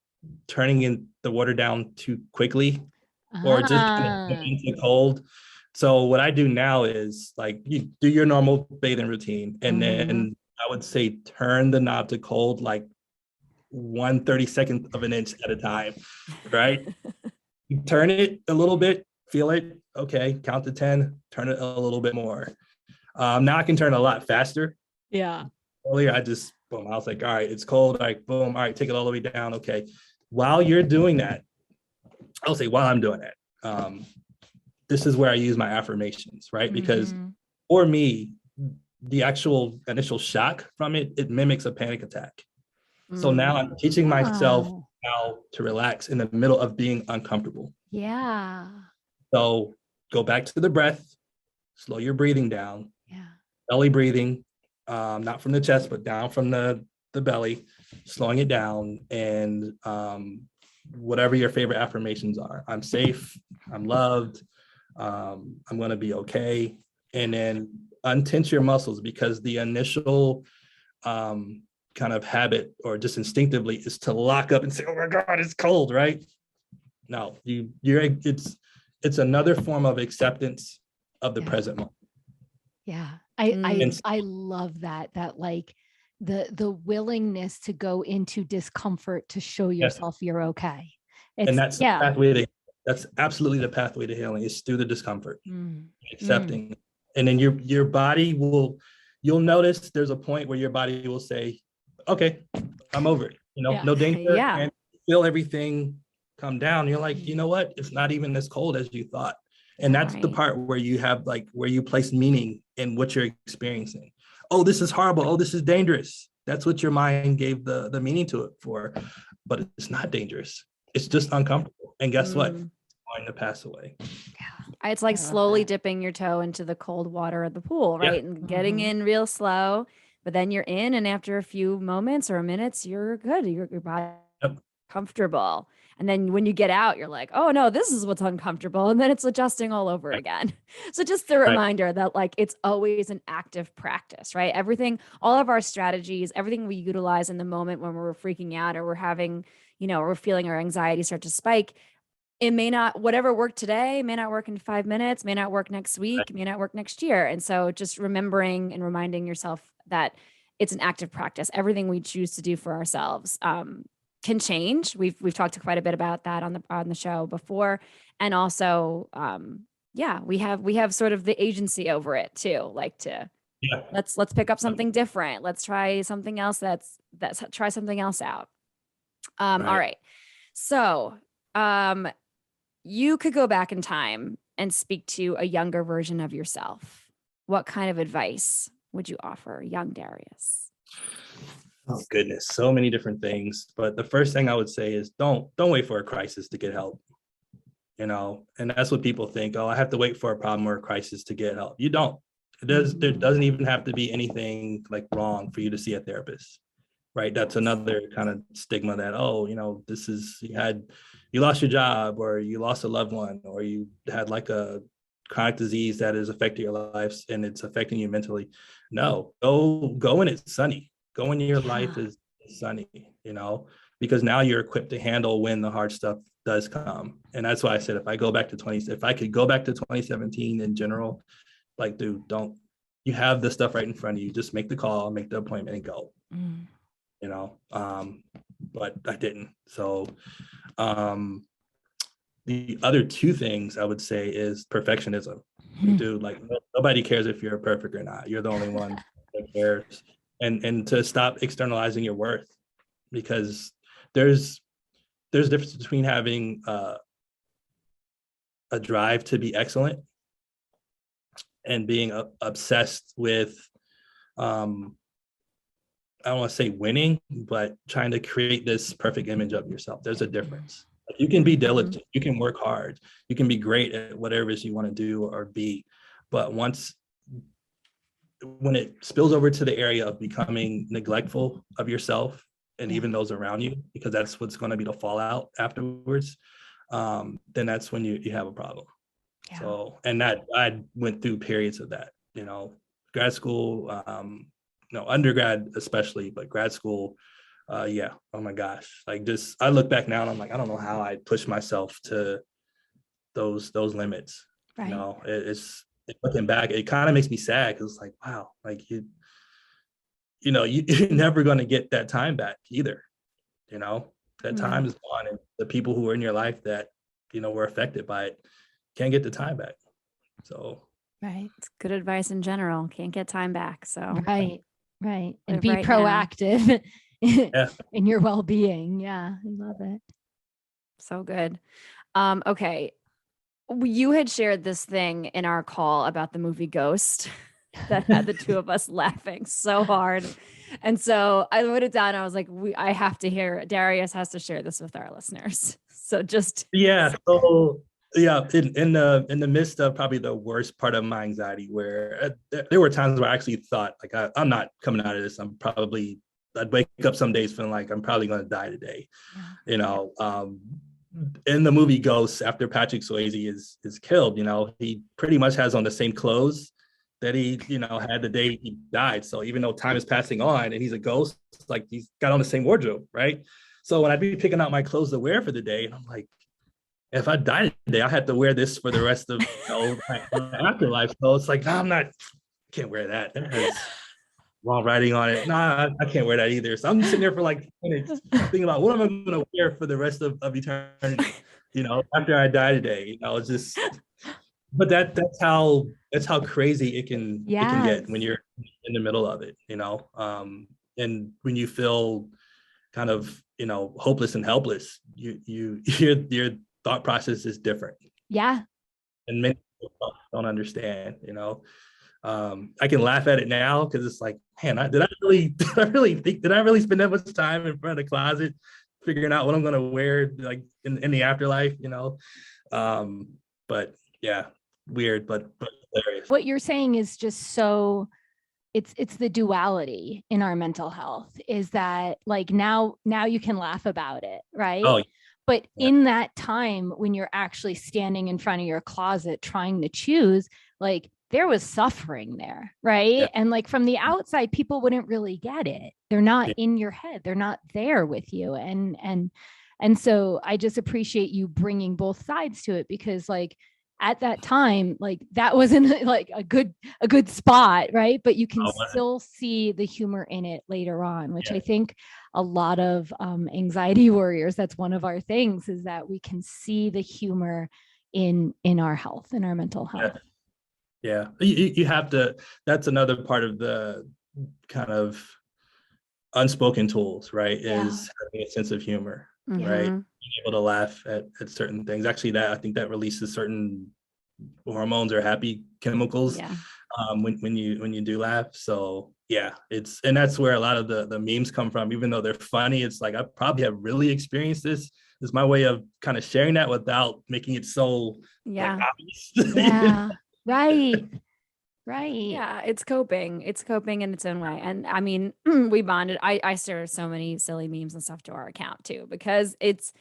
turning in the water down too quickly or just into cold. So what I do now is like you do your normal bathing routine, and then I would say turn the knob to cold like 1/32 of an inch at a time, right? You turn it a little bit, feel it, okay, count to 10, turn it a little bit more. Now I can turn a lot faster. Earlier I just, boom, I was like, all right, it's cold, all right, boom, all right, take it all the way down, okay. While you're doing that, I'll say while I'm doing that, this is where I use my affirmations, right? Because for me, the actual initial shock from it mimics a panic attack. So now I'm teaching myself Oh, how to relax in the middle of being uncomfortable. yeah. So go back to the breath, slow your breathing down, Yeah. belly breathing, not from the chest, but down from the belly, slowing it down, and whatever your favorite affirmations are. I'm safe, I'm loved, I'm going to be okay. And then untense your muscles, because the initial kind of habit, or just instinctively, is to lock up and say, oh my God, it's cold, right? No, it's another form of acceptance of the present moment. Yeah. And I love that like the willingness to go into discomfort to show yourself you're okay. And that's the pathway that's absolutely the pathway to healing, is through the discomfort, accepting. And then your body you'll notice there's a point where your body will say, okay, I'm over it. No danger. And feel everything come down. You're like, you know what? It's not even as cold as you thought. And that's the part where you have where you place meaning in what you're experiencing. Oh, this is horrible. Oh, this is dangerous. That's what your mind gave the meaning to it for. But it's not dangerous. It's just uncomfortable. And guess what? It's going to pass away. Yeah. It's like slowly dipping your toe into the cold water of the pool, right? Yeah. And getting in real slow, but then you're in, and after a few moments or minutes, you're good. Your body comfortable. And then when you get out, you're like, oh no, this is what's uncomfortable. And then it's adjusting all over again. So just the reminder that it's always an active practice, right? Everything, all of our strategies, everything we utilize in the moment when we're freaking out, or we're having, or we're feeling our anxiety start to spike, it may not, whatever worked today may not work in 5 minutes, may not work next week, may not work next year. And so just remembering and reminding yourself that it's an active practice. Everything we choose to do for ourselves can change. We've talked quite a bit about that on the show before. And also, we have sort of the agency over it too. Let's pick up something different. Let's try something else. Try something else out. All right. So, you could go back in time and speak to a younger version of yourself. What kind of advice would you offer young Darius? Oh goodness, so many different things. But the first thing I would say is don't wait for a crisis to get help. And that's what people think. Oh, I have to wait for a problem or a crisis to get help. You don't. There doesn't even have to be anything wrong for you to see a therapist. Right. That's another kind of stigma that, this is, you lost your job, or you lost a loved one, or you had a chronic disease that is affecting your life and it's affecting you mentally. No, go when it's sunny. Go when your life is sunny, because now you're equipped to handle when the hard stuff does come. And that's why I said, if I could go back to 2017 in general, dude, you have this stuff right in front of you. Just make the call, make the appointment, and go. But I didn't. So the other two things I would say is perfectionism. Dude, nobody cares if you're perfect or not. You're the only one that cares. And to stop externalizing your worth, because there's a difference between having a drive to be excellent and being obsessed with I don't want to say winning, but trying to create this perfect image of yourself. There's a difference. You can be diligent, you can work hard, you can be great at whatever it is you want to do or be. But when it spills over to the area of becoming neglectful of yourself and even those around you, because that's what's going to be the fallout afterwards, then that's when you have a problem. Yeah. So, and that I went through periods of that, grad school, undergrad especially, but grad school, oh my gosh, I look back now and I'm like, I don't know how I pushed myself to those limits. Right. It's looking back, it kind of makes me sad, because it's like, wow, you're never going to get that time back either. That time is gone, and the people who are in your life that were affected by it can't get the time back. So right, it's good advice in general. Can't get time back. So right, and be proactive in your well-being. Yeah, I love it. So good. Okay, you had shared this thing in our call about the movie Ghost. that had the two of us laughing so hard. And so I wrote it down. I was like, I have to hear, Darius has to share this with our listeners. So just. Yeah. So yeah, in the midst of probably the worst part of my anxiety, where there were times where I actually thought like I'm not coming out of this. I'd wake up some days feeling like I'm probably going to die today. Yeah. You know, in the movie Ghost, after Patrick Swayze is killed, you know, he pretty much has on the same clothes that he, you know, had the day he died. So even though time is passing on and he's a ghost, like he's got on the same wardrobe, right? So when I'd be picking out my clothes to wear for the day, and I'm like, if I die today, I have to wear this for the rest of my afterlife. So it's like, can't wear that. That has wrong writing on it. I can't wear that either. So I'm sitting there for like minutes thinking about what am I going to wear for the rest of eternity, you know, after I die today. You know, it's just, but that's how crazy it can get when you're in the middle of it, you know, and when you feel kind of, you know, hopeless and helpless, your thought process is different. Yeah. And many people don't understand, you know. I can laugh at it now because it's like, man, did I really spend that much time in front of the closet figuring out what I'm gonna wear like in the afterlife, you know? But yeah, weird, but hilarious. What you're saying is just so it's the duality in our mental health is that like now you can laugh about it, right? Oh, but in that time when you're actually standing in front of your closet trying to choose, like there was suffering there, right? Yeah. And like from the outside, people wouldn't really get it. They're not in your head. They're not there with you. And so I just appreciate you bringing both sides to it because like at that time, like that wasn't like a good spot, right? But you can still see the humor in it later on, which I think a lot of anxiety warriors, that's one of our things is that we can see the humor in our health, in our mental health. Yeah. You have to, that's another part of the kind of unspoken tools, right? Is having a sense of humor, right? Being able to laugh at certain things. Actually, I think that releases certain hormones or happy chemicals when you do laugh. So yeah, and that's where a lot of the memes come from. Even though they're funny, it's like I probably have really experienced this. It's my way of kind of sharing that without making it so like, obvious. Yeah. Right. Yeah, it's coping in its own way. And I mean, we bonded. I share so many silly memes and stuff to our account too, because it's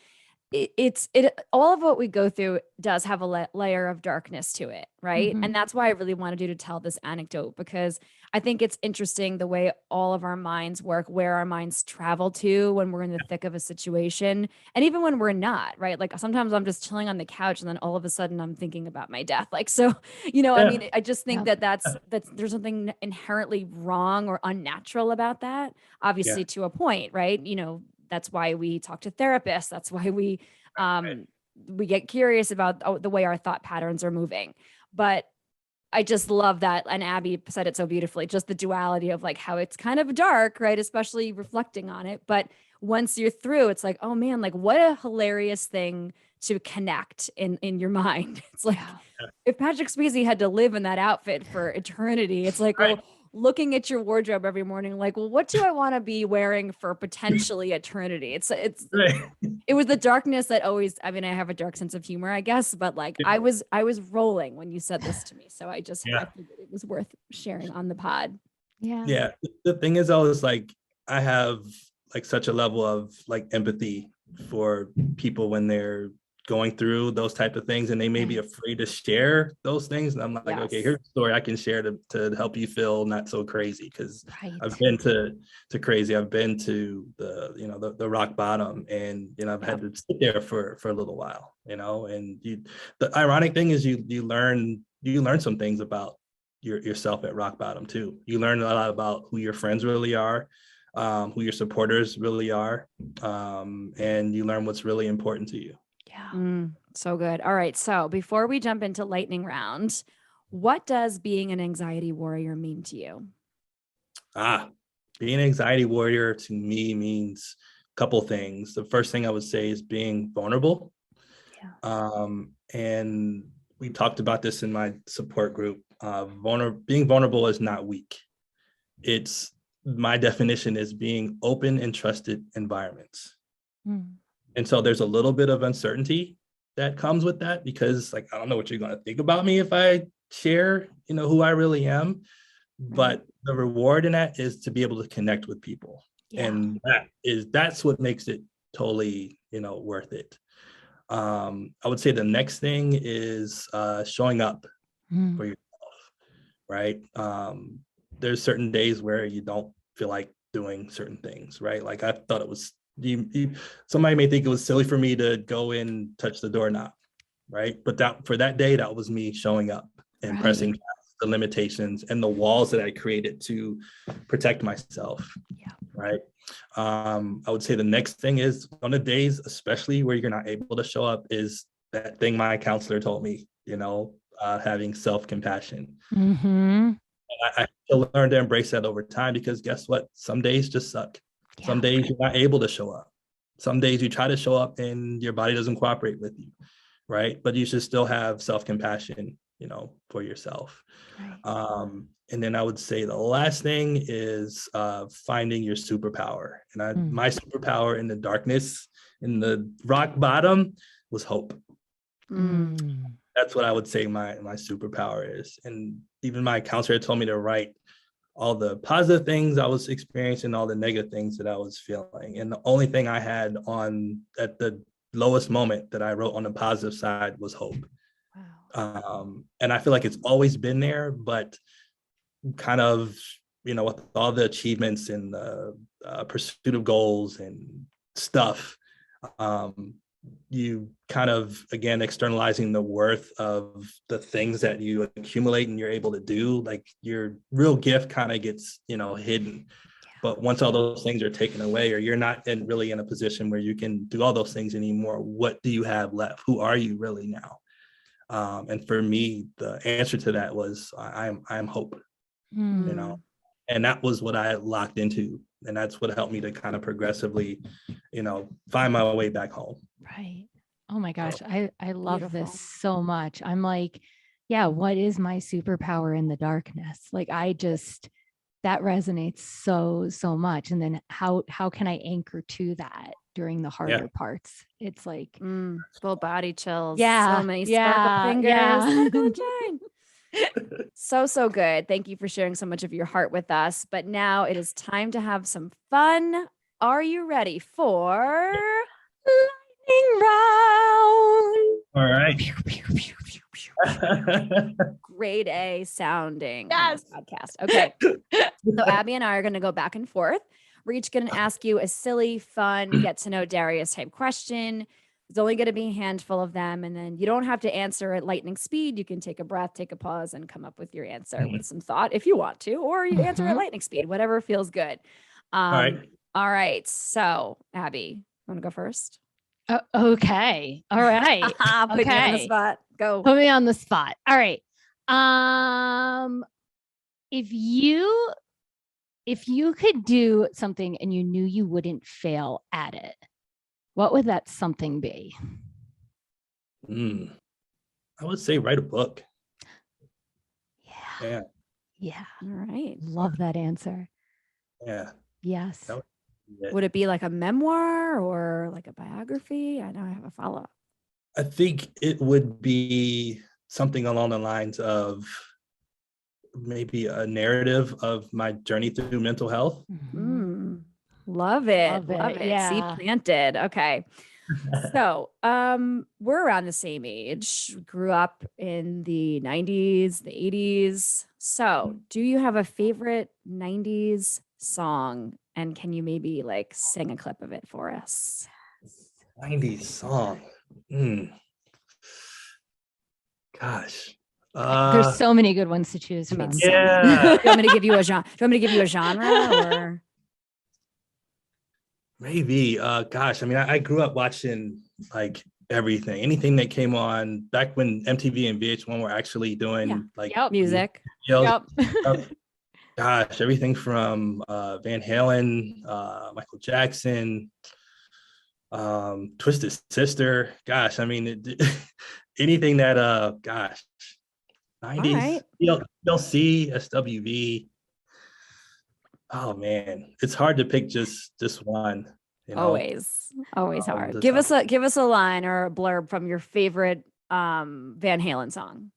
all of what we go through does have a layer of darkness to it, right? And that's why I really wanted you to tell this anecdote, because I think it's interesting the way all of our minds work, where our minds travel to when we're in the thick of a situation, and even when we're not, right? Like sometimes I'm just chilling on the couch and then all of a sudden I'm thinking about my death. Like, so, you know, I mean, I just think that's there's something inherently wrong or unnatural about that, obviously to a point, right? You know, that's why we talk to therapists. That's why we get curious about the way our thought patterns are moving. But I just love that. And Abby said it so beautifully, just the duality of like how it's kind of dark, right? Especially reflecting on it. But once you're through, it's like, oh man, like what a hilarious thing to connect in your mind. It's like if Patrick Swayze had to live in that outfit for eternity, it's like, well, looking at your wardrobe every morning, like, well, what do I want to be wearing for potentially eternity? It was the darkness that always, I mean, I have a dark sense of humor, I guess, but like I was rolling when you said this to me. So I figured it was worth sharing on the pod. Yeah. The thing is always like, I have like such a level of like empathy for people when they're going through those type of things and they may be afraid to share those things. And I'm like, okay, here's a story I can share to help you feel not so crazy. Cause I've been to crazy. I've been to the rock bottom, and, you know, I've had to sit there for a little while, you know, and the ironic thing is you learn some things about yourself at rock bottom too. You learn a lot about who your friends really are, who your supporters really are. And you learn what's really important to you. So good. All right. So before we jump into lightning round, what does being an anxiety warrior mean to you? Being an anxiety warrior to me means a couple things. The first thing I would say is being vulnerable. And we talked about this in my support group. being vulnerable is not weak. It's my definition is being open and trusted environments. And so there's a little bit of uncertainty that comes with that, because like, I don't know what you're going to think about me if I share, who I really am. But the reward in that is to be able to connect with people. And that's what makes it totally, worth it. I would say the next thing is showing up for yourself, right? There's certain days where you don't feel like doing certain things, right? Like I thought it was, somebody may think it was silly for me to go and touch the doorknob, right? But for that day, that was me showing up and pressing the limitations and the walls that I created to protect myself, right? I would say the next thing is on the days, especially where you're not able to show up, is that thing my counselor told me, having self-compassion. I learned to embrace that over time, because guess what? Some days just suck. Some days you're not able to show up. Some days you try to show up and your body doesn't cooperate with you, right? But you should still have self-compassion, for yourself. And then I would say the last thing is finding your superpower. And my superpower in the darkness, in the rock bottom, was hope. That's what I would say my superpower is. And even my counselor told me to write all the positive things I was experiencing, all the negative things that I was feeling. And the only thing I had at the lowest moment that I wrote on the positive side was hope. And I feel like it's always been there, but kind of, with all the achievements and the pursuit of goals and stuff, you kind of, again, externalizing the worth of the things that you accumulate and you're able to do, like your real gift kind of gets, hidden. But once all those things are taken away, or you're not really in a position where you can do all those things anymore, what do you have left? Who are you really now? And for me, the answer to that was I'm hope, and that was what I locked into. And that's what helped me to kind of progressively, find my way back home. Right. Oh my gosh. I love Beautiful. this so much. I'm like, what is my superpower in the darkness? Like, that resonates so much. And then how can I anchor to that during the harder parts? It's like full body chills. Yeah. So many sparkle fingers. Sparkle and shine. So good. Thank you for sharing so much of your heart with us. But now it is time to have some fun. Are you ready for lightning round? All right. Grade A sounding on this podcast. Okay. So Abby and I are going to go back and forth. We're each going to ask you a silly, fun, get to know Darius type question. There's only going to be a handful of them. And then you don't have to answer at lightning speed. You can take a breath, take a pause, and come up with your answer with some thought if you want to, or you answer at lightning speed, whatever feels good. All right. So Abby, want to go first? Okay. All right. Put you on the spot. Go. Put me on the spot. All right. If you could do something and you knew you wouldn't fail at it, what would that something be? I would say write a book. Yeah. All right. Love that answer. Yeah. Yes. Would it be like a memoir or like a biography? I know I have a follow-up. I think it would be something along the lines of maybe a narrative of my journey through mental health. Love it. Yeah. Seed planted. Okay. So we're around the same age. We grew up in the 90s, the 80s. So do you have a favorite 90s song? And can you maybe like sing a clip of it for us? 90s song. Gosh. There's so many good ones to choose from. Yeah. Do you want me to give you a genre? Do you want me to give you a genre or? Maybe. Gosh, I mean, I grew up watching like everything, anything that came on back when MTV and VH1 were actually doing music. Gosh, everything from Van Halen, Michael Jackson, Twisted Sister. Gosh, I mean, anything that, 90s. right. You'll see SWV. Oh man, it's hard to pick just one. Always hard. That's Give us a line or a blurb from your favorite Van Halen song.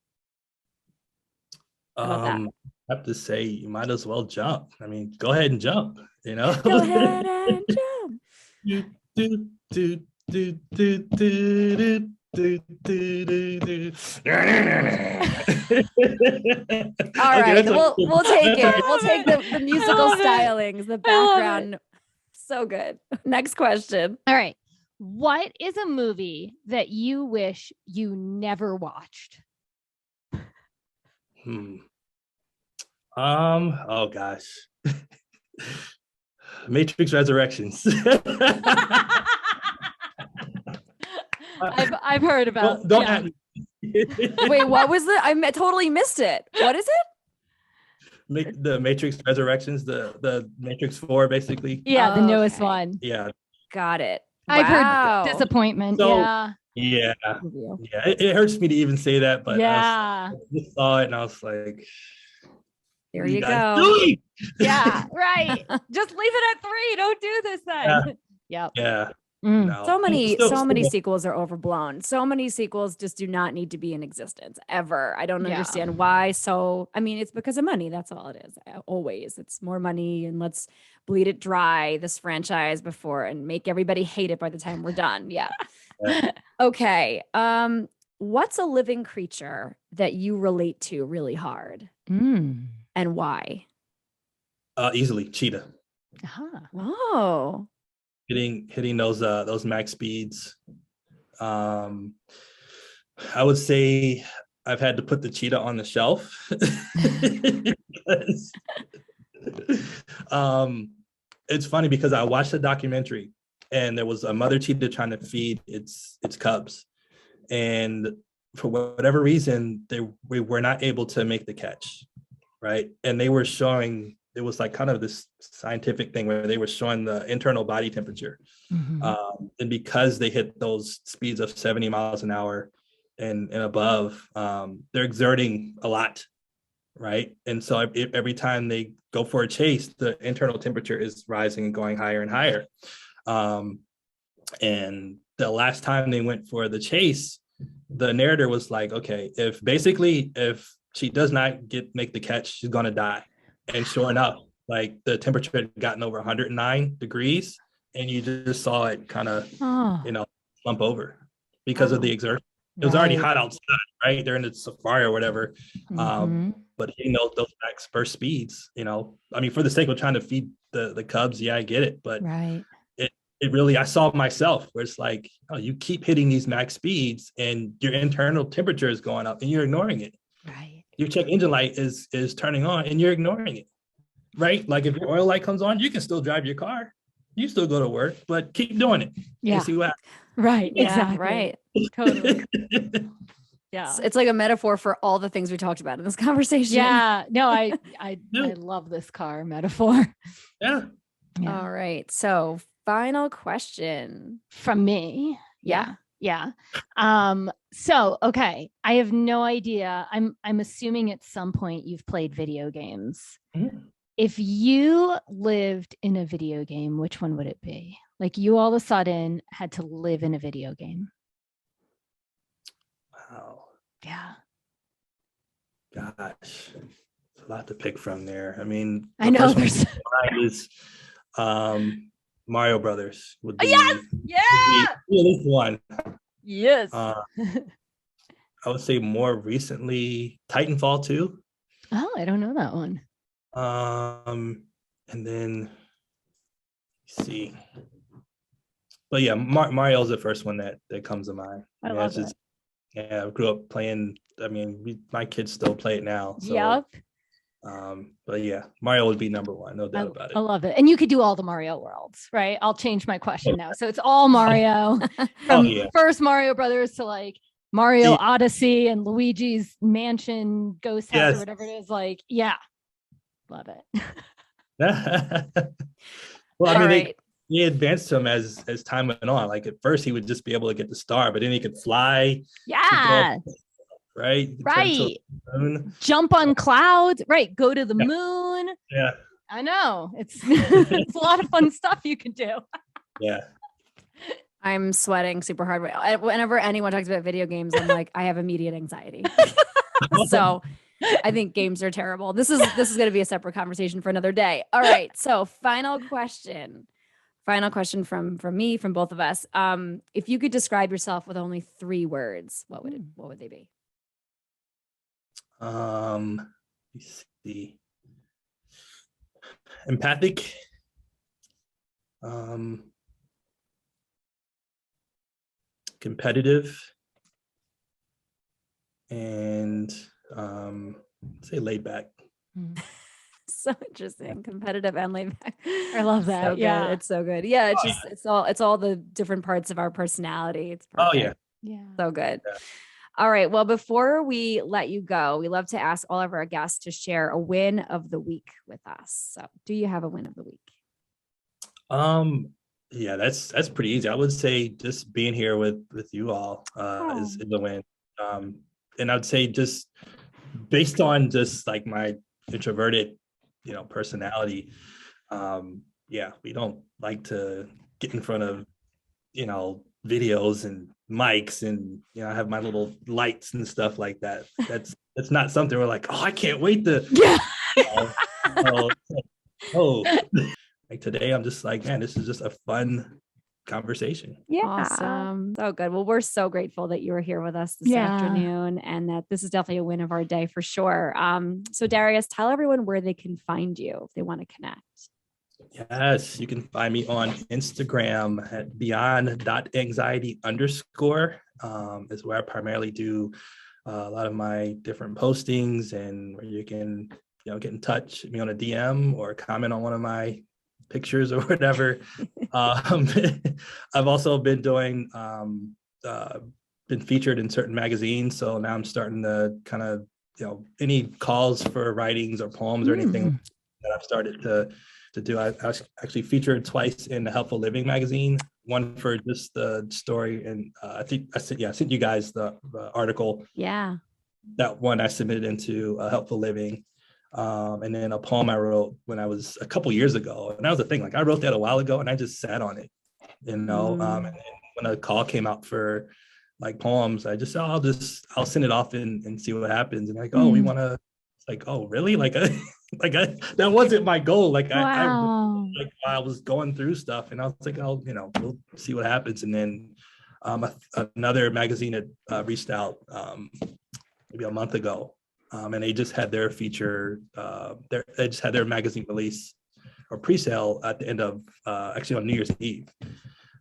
How about that? I have to say, you might as well jump. I mean, go ahead and jump. Go ahead and jump. do, do, do, do, do, do, do, do, do. All right, we'll take it. We'll take the musical stylings, the background. So good. Next question. All right. What is a movie that you wish you never watched? Oh gosh. Matrix Resurrections. I've heard about. Don't at me. Wait, what was the? I totally missed it. What is it? The Matrix Resurrections, the Matrix 4, basically. Yeah, the newest one. Yeah. Got it. I've heard disappointment. So, yeah. It hurts me to even say that, but I just saw it and I was like, there you go. Yeah, right. Just leave it at 3. Don't do this then. Yeah. No. So many sequels are overblown. So many sequels just do not need to be in existence ever. I don't understand why. So, I mean, it's because of money. That's all it is. Always. It's more money, and let's bleed it dry, this franchise, before, and make everybody hate it by the time we're done. Yeah. Okay. What's a living creature that you relate to really hard? And why? Easily cheetah. Oh. Hitting those max speeds. I would say I've had to put the cheetah on the shelf because, it's funny because I watched a documentary and there was a mother cheetah trying to feed its cubs, and for whatever reason we were not able to make the catch, right? And they were showing, it was like kind of this scientific thing where they were showing the internal body temperature. And because they hit those speeds of 70 miles an hour and above, they're exerting a lot, right? And so every time they go for a chase, the internal temperature is rising and going higher and higher. And the last time they went for the chase, the narrator was like, okay, if she does not make the catch, she's going to die. And sure enough, like the temperature had gotten over 109 degrees, and you just saw it kind of, slump over because of the exertion. It was already hot outside, right? They're in the safari or whatever. But hitting those max burst speeds, I mean, for the sake of trying to feed the cubs, I get it. But it really, I saw myself where it's like, oh, you keep hitting these max speeds and your internal temperature is going up and you're ignoring it. Right. Your check engine light is turning on and you're ignoring it, right? Like if your oil light comes on, you can still drive your car. You still go to work, but keep doing it. Yeah. See what happens. Right. Yeah, exactly. Right. Totally. Yeah. It's like a metaphor for all the things we talked about in this conversation. Yeah. No, I love this car metaphor. Yeah. All right. So final question from me. Yeah. So, okay. I have no idea. I'm assuming at some point you've played video games. If you lived in a video game, which one would it be? Like you all of a sudden had to live in a video game. Wow. Yeah. Gosh. It's a lot to pick from there. I mean, I know there's Mario Brothers would be, at least one. Yes. I would say more recently, Titanfall 2. Oh, I don't know that one. And then let's see. But yeah, Mario's the first one that comes to mind. I love it. Yeah, I grew up playing. I mean, my kids still play it now. So, yep. But yeah, Mario would be number one, no doubt about it. I love it. And you could do all the Mario worlds, right? I'll change my question now. So it's all Mario from first Mario Brothers to like Mario Odyssey and Luigi's Mansion, Ghost House, or whatever it is. Like, love it. Well, I mean, they advanced him as time went on. Like at first he would just be able to get the star, but then he could fly. Yeah. right? Turn to Right. a moon. Jump on clouds, right? Go to the Yeah. moon. Yeah. I know. It's it's a lot of fun stuff you can do. Yeah. I'm sweating super hard. Whenever anyone talks about video games, I'm like, I have immediate anxiety. So I think games are terrible. This is going to be a separate conversation for another day. All right. So final question from me, from both of us. If you could describe yourself with only 3 words, what would they be? Let me see. Empathic. Competitive, and say laid back. So interesting. Competitive and laid back. I love that. So Yeah. good. It's so good. Yeah. It's just, it's all the different parts of our personality. It's perfect. Oh yeah. Yeah. So good. Yeah. All right. Well, before we let you go, we love to ask all of our guests to share a win of the week with us. So do you have a win of the week? Yeah, that's pretty easy. I would say just being here with you all is the win. And I'd say just based on just like my introverted, personality, yeah, we don't like to get in front of, videos and mics and, I have my little lights and stuff like that. That's not something we're like, oh, I can't wait to, like today, I'm just like, man, this is just a fun conversation. Yeah. Awesome. So good. Well, we're so grateful that you were here with us this afternoon, and that this is definitely a win of our day for sure. So Darius, tell everyone where they can find you if they want to connect. Yes, you can find me on Instagram at beyond.anxiety_ is where I primarily do a lot of my different postings, and where you can, get in touch with me on a DM or comment on one of my pictures or whatever. I've also been doing, been featured in certain magazines. So now I'm starting to kind of, any calls for writings or poems or anything that I've started to do. I was actually featured twice in the Helpful Living magazine, one for just the story. And I think I sent you guys the article. Yeah. That one I submitted into Helpful Living. And then a poem I wrote when I was a couple years ago. And that was the thing, like I wrote that a while ago and I just sat on it, and then when a call came out for like poems, I just said, I'll send it off and see what happens. And like, oh, we want to, like, oh, really? Like, that wasn't my goal. Like I was going through stuff and I was like, oh, we'll see what happens. And then another magazine had reached out maybe a month ago. And they just had their feature, they just had their magazine release or pre-sale at the end of, actually on New Year's Eve.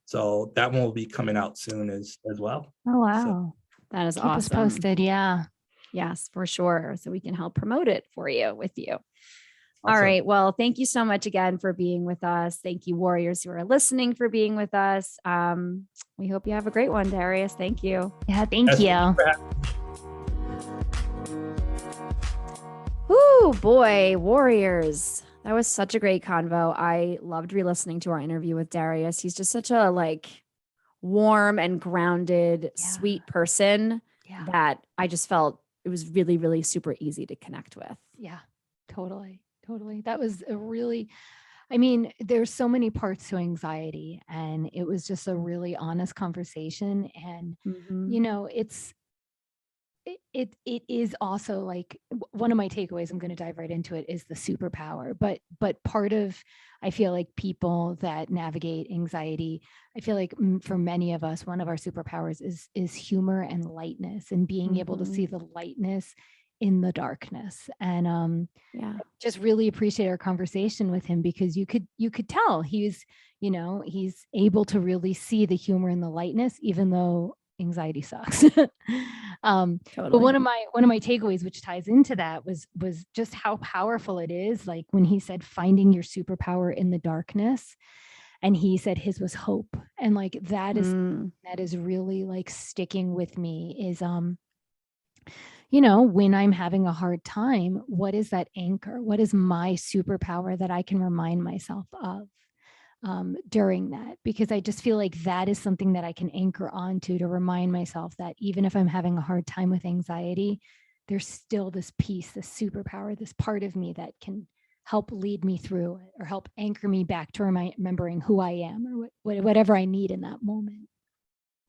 So that one will be coming out soon as well. Oh, wow. So that is Keep awesome. us posted. Yeah. Yes, for sure. So we can help promote it for you with you. Awesome. All right. Well, thank you so much again for being with us. Thank you, warriors who are listening, for being with us. We hope you have a great one, Darius. Thank you. Yeah. Thank you. Whoo, boy, warriors. That was such a great convo. I loved re-listening to our interview with Darius. He's just such a warm and grounded, sweet person that I just felt it was really, really super easy to connect with. Yeah, totally. That was there's so many parts to anxiety, and it was just a really honest conversation. And, it is also like one of my takeaways, I'm going to dive right into it, is the superpower. But part of, I feel like people that navigate anxiety, I feel like for many of us, one of our superpowers is humor and lightness, and being able to see the lightness in the darkness. And just really appreciate our conversation with him, because you could tell he's able to really see the humor and the lightness, even though anxiety sucks. Totally. But one of my takeaways, which ties into that, was just how powerful it is. Like when he said finding your superpower in the darkness, and he said his was hope. And like that is really like sticking with me, is when I'm having a hard time, what is that anchor? What is my superpower that I can remind myself of? during that, because I just feel like that is something that I can anchor onto to remind myself that even if I'm having a hard time with anxiety, there's still this piece, this superpower, this part of me that can help lead me through it or help anchor me back to remembering who I am or whatever I need in that moment.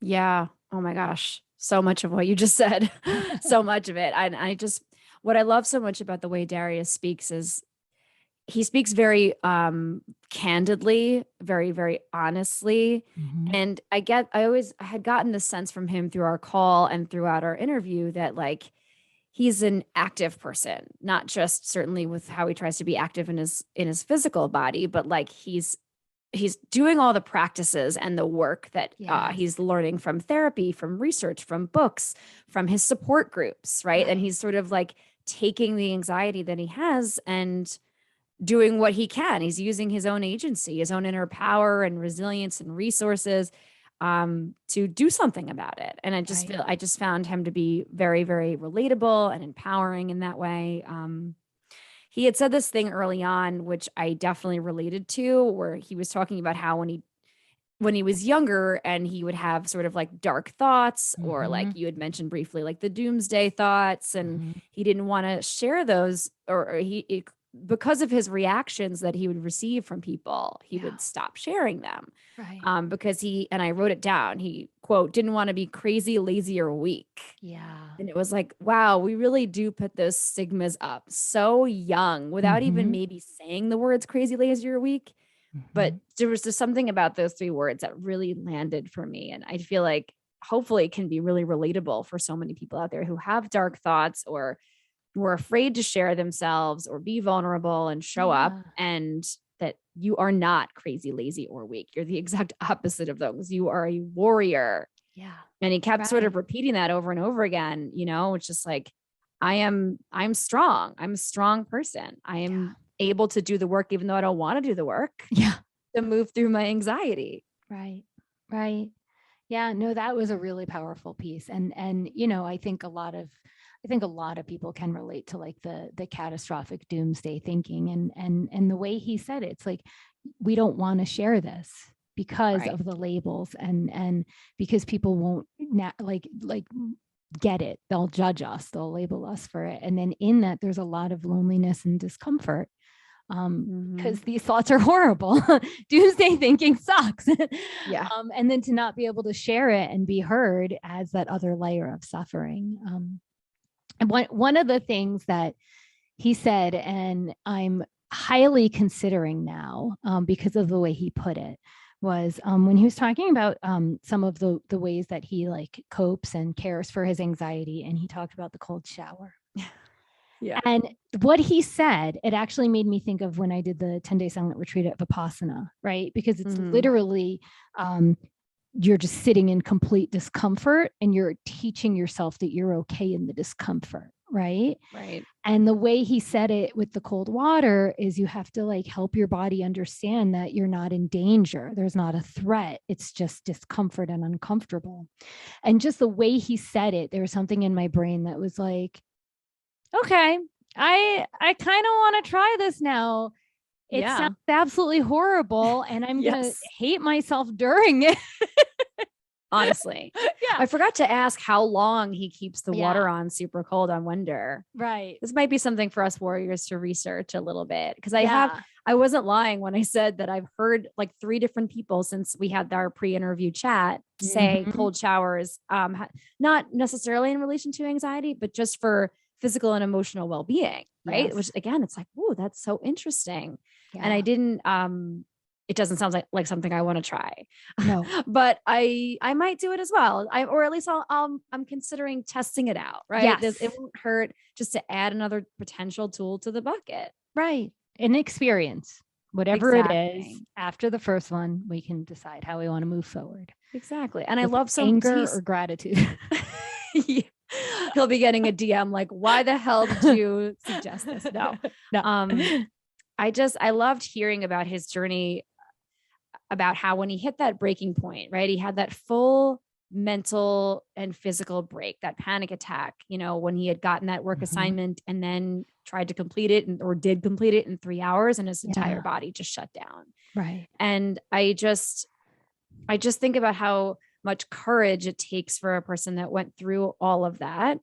Yeah. Oh my gosh. So much of what you just said, so much of it. What I love so much about the way Darius speaks is he speaks very candidly, very, very honestly. Mm-hmm. And I had gotten the sense from him through our call and throughout our interview that like, he's an active person, not just certainly with how he tries to be active in his physical body, but like he's doing all the practices and the work that he's learning from therapy, from research, from books, from his support groups, right? And he's sort of like taking the anxiety that he has and doing what he can. He's using his own agency, his own inner power and resilience and resources to do something about it. And I just found him to be very, very relatable and empowering in that way. He had said this thing early on, which I definitely related to, where he was talking about how when he was younger and he would have sort of like dark thoughts or like you had mentioned briefly, like the doomsday thoughts, and he didn't want to share those because of his reactions that he would receive from people, he would stop sharing them. Right. Because and I wrote it down, he quote, didn't want to be crazy, lazy, or weak. Yeah. And it was like, wow, we really do put those stigmas up so young without even maybe saying the words crazy, lazy, or weak. But there was just something about those three words that really landed for me. And I feel like hopefully it can be really relatable for so many people out there who have dark thoughts or who are afraid to share themselves or be vulnerable and show up, and that you are not crazy, lazy, or weak. You're the exact opposite of those. You are a warrior. Yeah. And he kept sort of repeating that over and over again, it's just like, I'm strong. I'm a strong person. I am able to do the work, even though I don't want to do the work. Yeah. To move through my anxiety. Right. Right. Yeah, no, that was a really powerful piece. And I think a lot of people can relate to like the catastrophic doomsday thinking and the way he said it. It's like, we don't want to share this because of the labels and because people won't get it. They'll judge us, they'll label us for it. And then in that, there's a lot of loneliness and discomfort. Because these thoughts are horrible. Doomsday thinking sucks. And then to not be able to share it and be heard adds that other layer of suffering. And one of the things that he said, and I'm highly considering now because of the way he put it, was when he was talking about some of the ways that he like copes and cares for his anxiety, and he talked about the cold shower. Yeah. And what he said, it actually made me think of when I did the 10-day silent retreat at Vipassana, right? Because it's literally, you're just sitting in complete discomfort and you're teaching yourself that you're okay in the discomfort, right? Right. And the way he said it with the cold water is you have to like help your body understand that you're not in danger. There's not a threat. It's just discomfort and uncomfortable. And just the way he said it, there was something in my brain that was like, okay, I kind of want to try this now. It sounds absolutely horrible and I'm going to hate myself during it. Honestly. I forgot to ask how long he keeps the water on super cold. I wonder. Right. This might be something for us warriors to research a little bit, because I wasn't lying when I said that I've heard like 3 different people since we had our pre-interview chat say cold showers, not necessarily in relation to anxiety, but just for physical and emotional well-being, right? Yes. Which again, it's like, oh, that's so interesting. Yeah. And I didn't, it doesn't sound like something I want to try. No. But I might do it as well. Or at least I'm considering testing it out, right? Yes. It won't hurt just to add another potential tool to the bucket. Right. An experience, whatever it is. After the first one, we can decide how we want to move forward. Exactly. And I love anger or gratitude. He'll be getting a DM like, why the hell did you suggest this? No. I loved hearing about his journey, about how when he hit that breaking point, right? He had that full mental and physical break, that panic attack, when he had gotten that work assignment and then tried to complete it or did complete it in 3 hours and his entire body just shut down. Right. And I just think about how much courage it takes for a person that went through all of that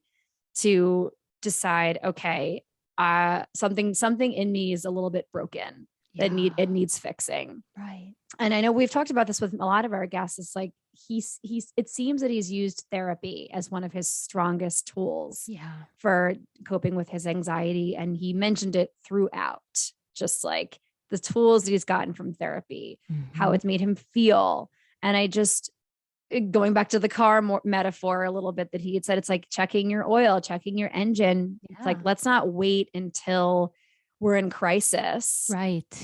to decide, okay, something in me is a little bit broken. It needs fixing. Right. And I know we've talked about this with a lot of our guests. It's like it seems that he's used therapy as one of his strongest tools for coping with his anxiety. And he mentioned it throughout, just like the tools that he's gotten from therapy, how it's made him feel. And I just, going back to the car metaphor a little bit that he had said, it's like checking your oil, checking your engine. It's like, let's not wait until we're in crisis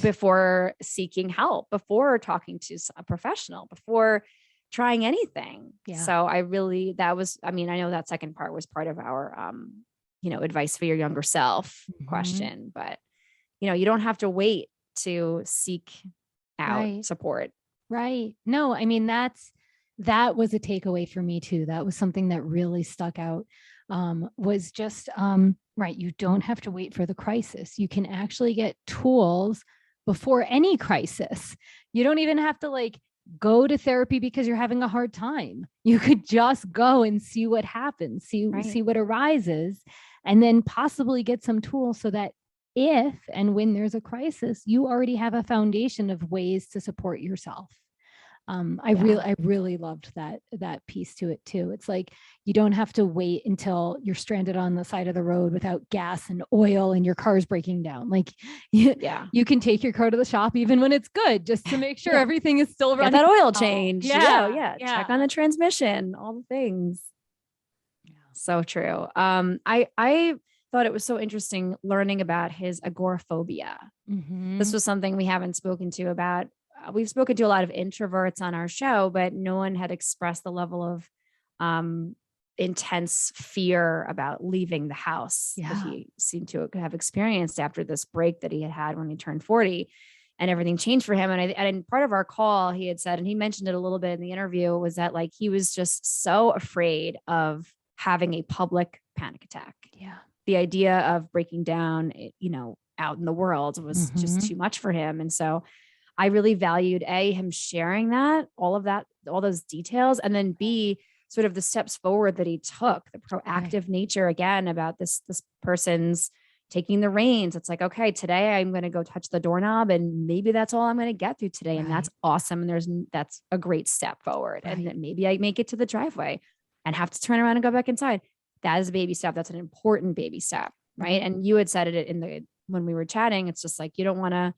before seeking help, before talking to a professional, before trying anything. So I know that second part was part of our, advice for your younger self question, but you don't have to wait to seek out support. Right. No, I mean, that was a takeaway for me too. That was something that really stuck out, was just, right. You don't have to wait for the crisis. You can actually get tools before any crisis. You don't even have to go to therapy because you're having a hard time. You could just go and see what happens, see what arises, and then possibly get some tools so that if and when there's a crisis, you already have a foundation of ways to support yourself. I really loved that piece to it too. It's like, you don't have to wait until you're stranded on the side of the road without gas and oil and your car's breaking down. You can take your car to the shop even when it's good, just to make sure everything is still running. Get that oil change. Check on the transmission, all the things. So true. I thought it was so interesting learning about his agoraphobia. This was something we haven't spoken to about. We've spoken to a lot of introverts on our show, but no one had expressed the level of intense fear about leaving the house that he seemed to have experienced after this break that he had when he turned 40, and everything changed for him. And part of our call, he had said, and he mentioned it a little bit in the interview, was that he was just so afraid of having a public panic attack. The idea of breaking down, out in the world was just too much for him. And so I really valued him sharing all those details, and then B, sort of the steps forward that he took, the proactive nature again about this person's taking the reins. It's like, okay, today I'm going to go touch the doorknob, and maybe that's all I'm going to get through today. And that's awesome. And that's a great step forward. And then maybe I make it to the driveway and have to turn around and go back inside. That is a baby step. That's an important baby step. Right. And you had said it when we were chatting, it's just like, you don't want to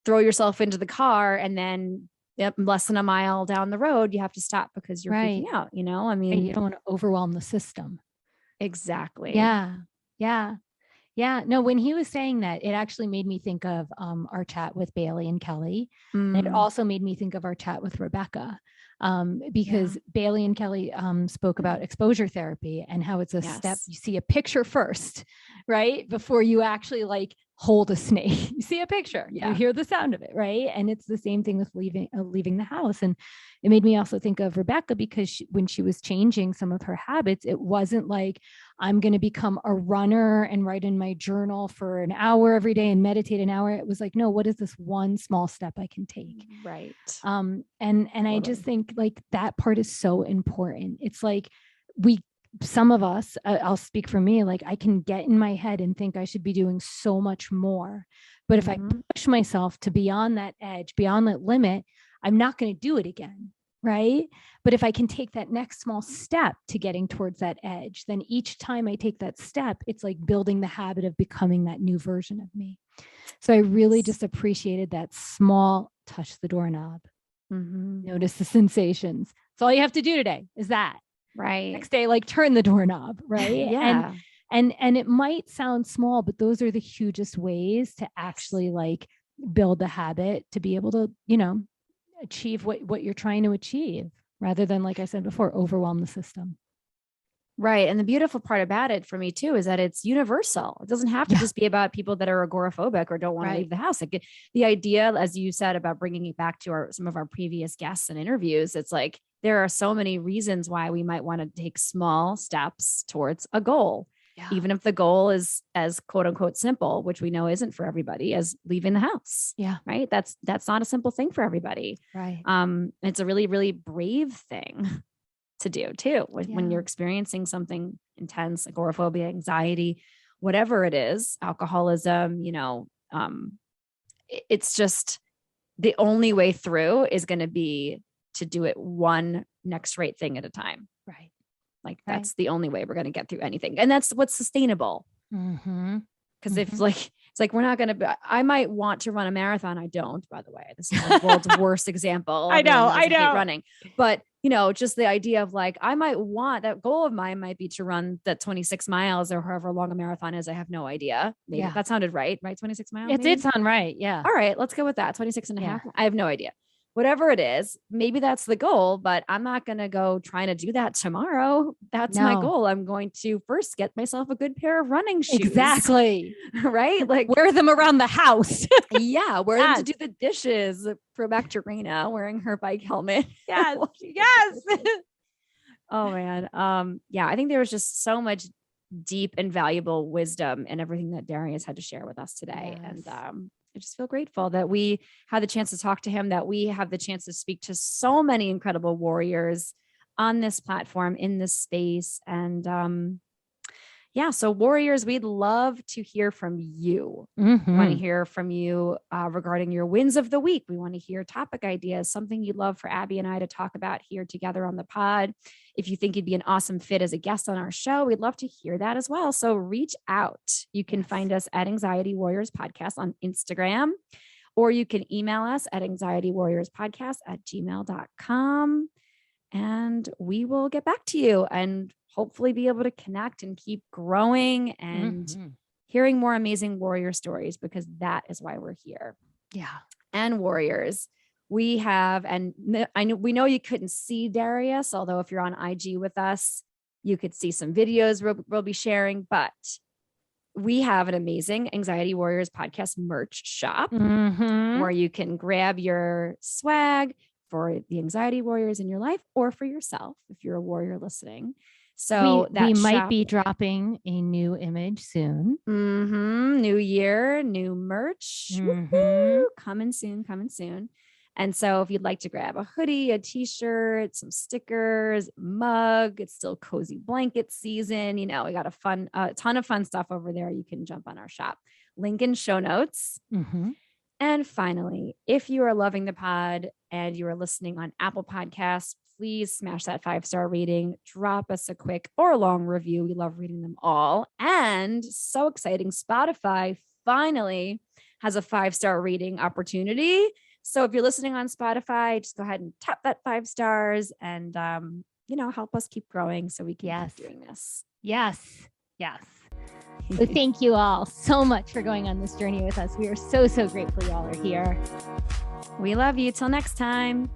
throw yourself into the car and then less than a mile down the road, you have to stop because you're freaking out, I mean, and you don't want to overwhelm the system. Exactly. Yeah. No, when he was saying that, it actually made me think of our chat with Bailey and Kelly. And it also made me think of our chat with Rebecca, because Bailey and Kelly spoke about exposure therapy and how it's a step. You see a picture first, right? Before you actually hold a snake. You see a picture, you hear the sound of it, right? And it's the same thing with leaving the house. And it made me also think of Rebecca, because when she was changing some of her habits, it wasn't like, I'm going to become a runner and write in my journal for an hour every day and meditate an hour. It was like, no, what is this one small step I can take? Right. And I just think that part is so important. It's like some of us, I'll speak for me, I can get in my head and think I should be doing so much more. But if I push myself to beyond that edge, beyond that limit, I'm not going to do it again. Right. But if I can take that next small step to getting towards that edge, then each time I take that step, it's like building the habit of becoming that new version of me. So I really just appreciated that small touch the doorknob. Notice the sensations. That's all you have to do today is that. Right. Next day, turn the doorknob. Right. And it might sound small, but those are the hugest ways to actually build the habit to be able to, achieve what you're trying to achieve, rather than, like I said before, overwhelm the system. Right. And the beautiful part about it for me too is that it's universal. It doesn't have to just be about people that are agoraphobic or don't want to leave the house. Like the idea, as you said, about bringing it back to some of our previous guests and interviews, it's like there are so many reasons why we might want to take small steps towards a goal. Yeah. Even if the goal is as quote unquote simple, which we know isn't for everybody, as leaving the house. Yeah. Right. That's not a simple thing for everybody. Right. It's a really, really brave thing to do too, when you're experiencing something intense, agoraphobia, anxiety, whatever it is, alcoholism, it's just the only way through is going to be to do it one next right thing at a time. Right. Like that's the only way we're going to get through anything. And that's what's sustainable. Because if it's like, we're not going to, I might want to run a marathon. I don't, by the way, this is the world's worst example. I know. Hate running, but just the idea of like, I might want that goal of mine might be to run that 26 miles or however long a marathon is. I have no idea. Maybe that sounded right. 26 miles. It did sound right. Yeah. All right, let's go with that. 26 and a half. I have no idea. Whatever it is, maybe that's the goal, but I'm not going to go trying to do that tomorrow. That's my goal. I'm going to first get myself a good pair of running shoes. Exactly. Right? Like wear them around the house. Wear them to do the dishes. Throw back to Raina wearing her bike helmet. Yes. Yes. Oh man. I think there was just so much deep and valuable wisdom in everything that Darius had to share with us today. Yes. And, I just feel grateful that we had the chance to talk to him, that we have the chance to speak to so many incredible warriors on this platform, in this space. And so warriors, we'd love to hear from you. We want to hear from you regarding your wins of the week. We want to hear topic ideas, something you'd love for Abby and I to talk about here together on the pod. If you think you'd be an awesome fit as a guest on our show, we'd love to hear that as well. So reach out. You can find us at Anxiety Warriors Podcast on Instagram, or you can email us at anxietywarriorspodcast@gmail.com. And we will get back to you and hopefully be able to connect and keep growing and hearing more amazing warrior stories, because that is why we're here. Yeah. And warriors, we have, and we know you couldn't see Darius, although if you're on IG with us, you could see some videos we'll be sharing, but we have an amazing Anxiety Warriors Podcast merch shop where you can grab your swag for the anxiety warriors in your life or for yourself if you're a warrior listening. So we might be dropping a new image soon. New year, new merch. Coming soon. And so if you'd like to grab a hoodie, a t-shirt, some stickers, mug, it's still cozy blanket season. We got a ton of fun stuff over there. You can jump on our shop. Link in show notes. And finally, if you are loving the pod and you are listening on Apple Podcasts, please smash that 5-star rating, drop us a quick or a long review. We love reading them all. And so exciting, Spotify finally has a 5-star rating opportunity. So if you're listening on Spotify, just go ahead and tap that 5 stars and, help us keep growing so we can keep doing this. Yes. So thank you all so much for going on this journey with us. We are so, so grateful y'all are here. We love you. Till next time.